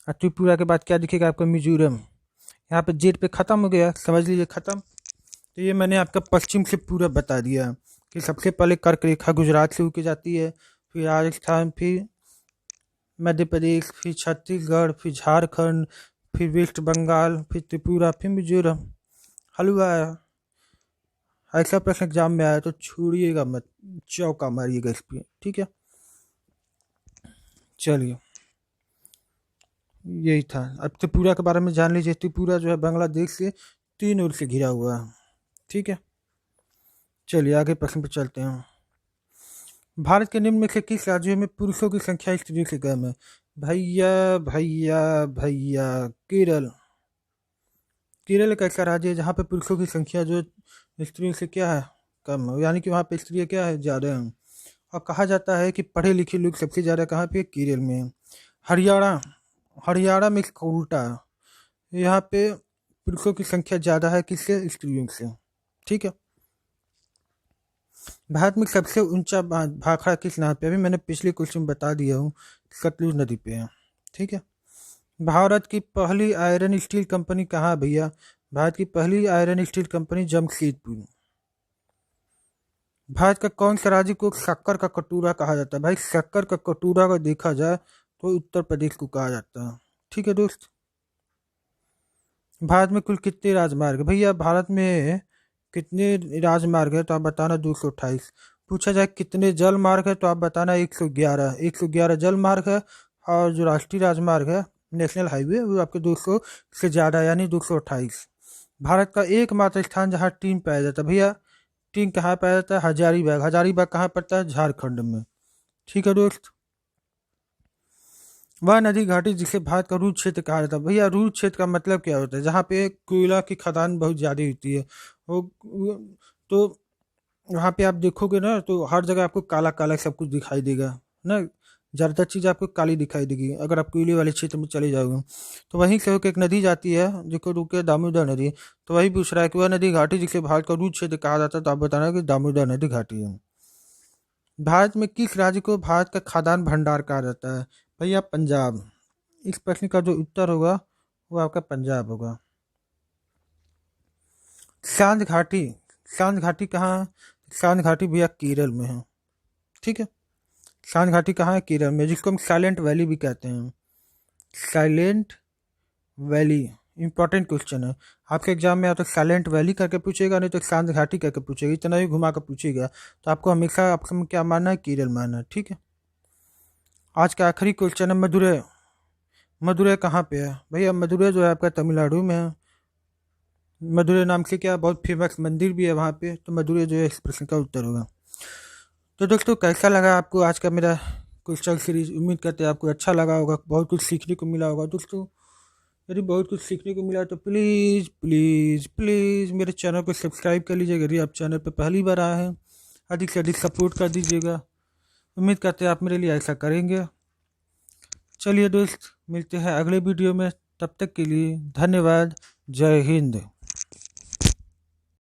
और त्रिपुरा के बाद क्या दिखेगा आपको, मिजोरम। यहाँ पे जेड पे ख़त्म हो गया, समझ लीजिए ख़त्म। तो ये मैंने आपका पश्चिम से पूरा बता दिया कि सबसे पहले कर्क रेखा गुजरात से होकर जाती है, फिर राजस्थान, फिर मध्य प्रदेश, फिर छत्तीसगढ़, फिर झारखंड, फिर वेस्ट बंगाल, फिर त्रिपुरा, फिर मिजोरम। हलवा आया, ऐसा प्रश्न एग्जाम में आया तो छोड़िएगा मत, चौका मारिएगा इस पर, ठीक है। चलिए, यही था। अब त्रिपुरा के बारे में जान लीजिए। त्रिपुरा जो है बांग्लादेश से 3 ओर से घिरा हुआ है, ठीक है। चलिए आगे प्रश्न पर चलते हैं। भारत के निम्न में से किस राज्यों में पुरुषों की संख्या स्त्रियों से कम है? भैया भैया भैया, केरल। केरल एक ऐसा राज्य है जहाँ पे पुरुषों की संख्या जो स्त्रियों से क्या है, कम है, यानी कि वहाँ पे स्त्रियाँ क्या है, ज़्यादा हैं। और कहा जाता है कि पढ़े लिखे लोग सबसे ज़्यादा कहाँ पे, केरल में है। हरियाणा, हरियाणा में इसका उल्टा है, यहाँ पे पुरुषों की संख्या ज़्यादा है किससे, स्त्रियों से, ठीक है। भारत में सबसे ऊंचा भाखड़ा किस नहर पे? अभी मैंने पिछले क्वेश्चन में बता दिया हूँ, सतलुज नदी पे है, ठीक है। भारत की पहली आयरन स्टील कंपनी कहाँ है भैया? भारत की पहली iron steel company Jamshedpur. Bharat का कौन सा राज्य को शक्कर का कटोरा कहा जाता है? भाई शक्कर का कटोरा अगर देखा जाए तो उत्तर प्रदेश को कहा जाता है, ठीक है दोस्त। भारत में कुल कितने राजमार्ग है? भैया भारत में कितने राजमार्ग है तो आप बताना 228। पूछा जाए कितने जल मार्ग है तो आप बताना 111, 111 जल मार्ग है। और जो राष्ट्रीय राजमार्ग है, नेशनल हाईवे, वो आपके 200 से ज़्यादा, यानी 228। भारत का एकमात्र स्थान जहाँ टीम पाया जाता है, भैया टीम कहाँ पाया जाता है? हजारीबाग। हजारीबाग कहाँ पड़ता है? झारखंड में, ठीक है दोस्त। वह नदी घाटी जिसे भारत का रूट क्षेत्र कहा जाता है। भैया रूट क्षेत्र का मतलब क्या होता है? जहाँ पे कोयला की खदान बहुत ज़्यादा होती है, तो वहाँ पे आप देखोगे ना तो हर जगह आपको काला काला सब कुछ दिखाई देगा ना, ज़्यादातर चीज़ आपको काली दिखाई देगी अगर आप कोयले वाले क्षेत्र में चले जाओगे। तो वहीं से होकर एक नदी जाती है जिसको रुके दामोदर नदी। तो वही पूछ रहा है कि वह नदी घाटी जिसे भारत का रूट क्षेत्र कहा जाता है, तो आप बताना कि दामोदर नदी घाटी है। भारत में किस राज्य को भारत का खाद्यान्न भंडार कहा जाता है? भैया पंजाब। इस प्रश्न का जो उत्तर होगा वो आपका पंजाब होगा। सांझ घाटी, सांझ घाटी कहाँ है? सांझ घाटी भैया केरल में है, ठीक है। सांझ घाटी कहाँ है? केरल में, जिसको हम साइलेंट वैली भी कहते हैं। साइलेंट वैली इंपॉर्टेंट क्वेश्चन है, आपके एग्जाम में या तो साइलेंट वैली करके पूछेगा, नहीं तो सांझ घाटी करके पूछेगा, इतना ही घुमा कर पूछेगा। तो आपको हमेशा आपको क्या मानना है? केरल मानना है, ठीक है। आज का आखिरी क्वेश्चन है मदुरै। मदुरै कहाँ पे है? भैया मदुरै जो है आपका तमिलनाडु में है। मदुरै नाम से क्या बहुत फेमस मंदिर भी है वहाँ पे, तो मदुरै जो है इस प्रश्न का उत्तर होगा। तो दोस्तों कैसा लगा आपको आज का मेरा क्वेश्चन सीरीज? उम्मीद करते हैं आपको अच्छा लगा होगा, बहुत कुछ सीखने को मिला होगा। दोस्तों यदि बहुत कुछ सीखने को मिला तो प्लीज़ प्लीज़ प्लीज़ मेरे चैनल को सब्सक्राइब कर लीजिएगा यदि आप चैनल पर पहली बार आए हैं। अधिक से अधिक सपोर्ट कर दीजिएगा। उम्मीद करते हैं आप मेरे लिए ऐसा करेंगे। चलिए दोस्त, मिलते हैं अगले वीडियो में। तब तक के लिए धन्यवाद। जय हिंद।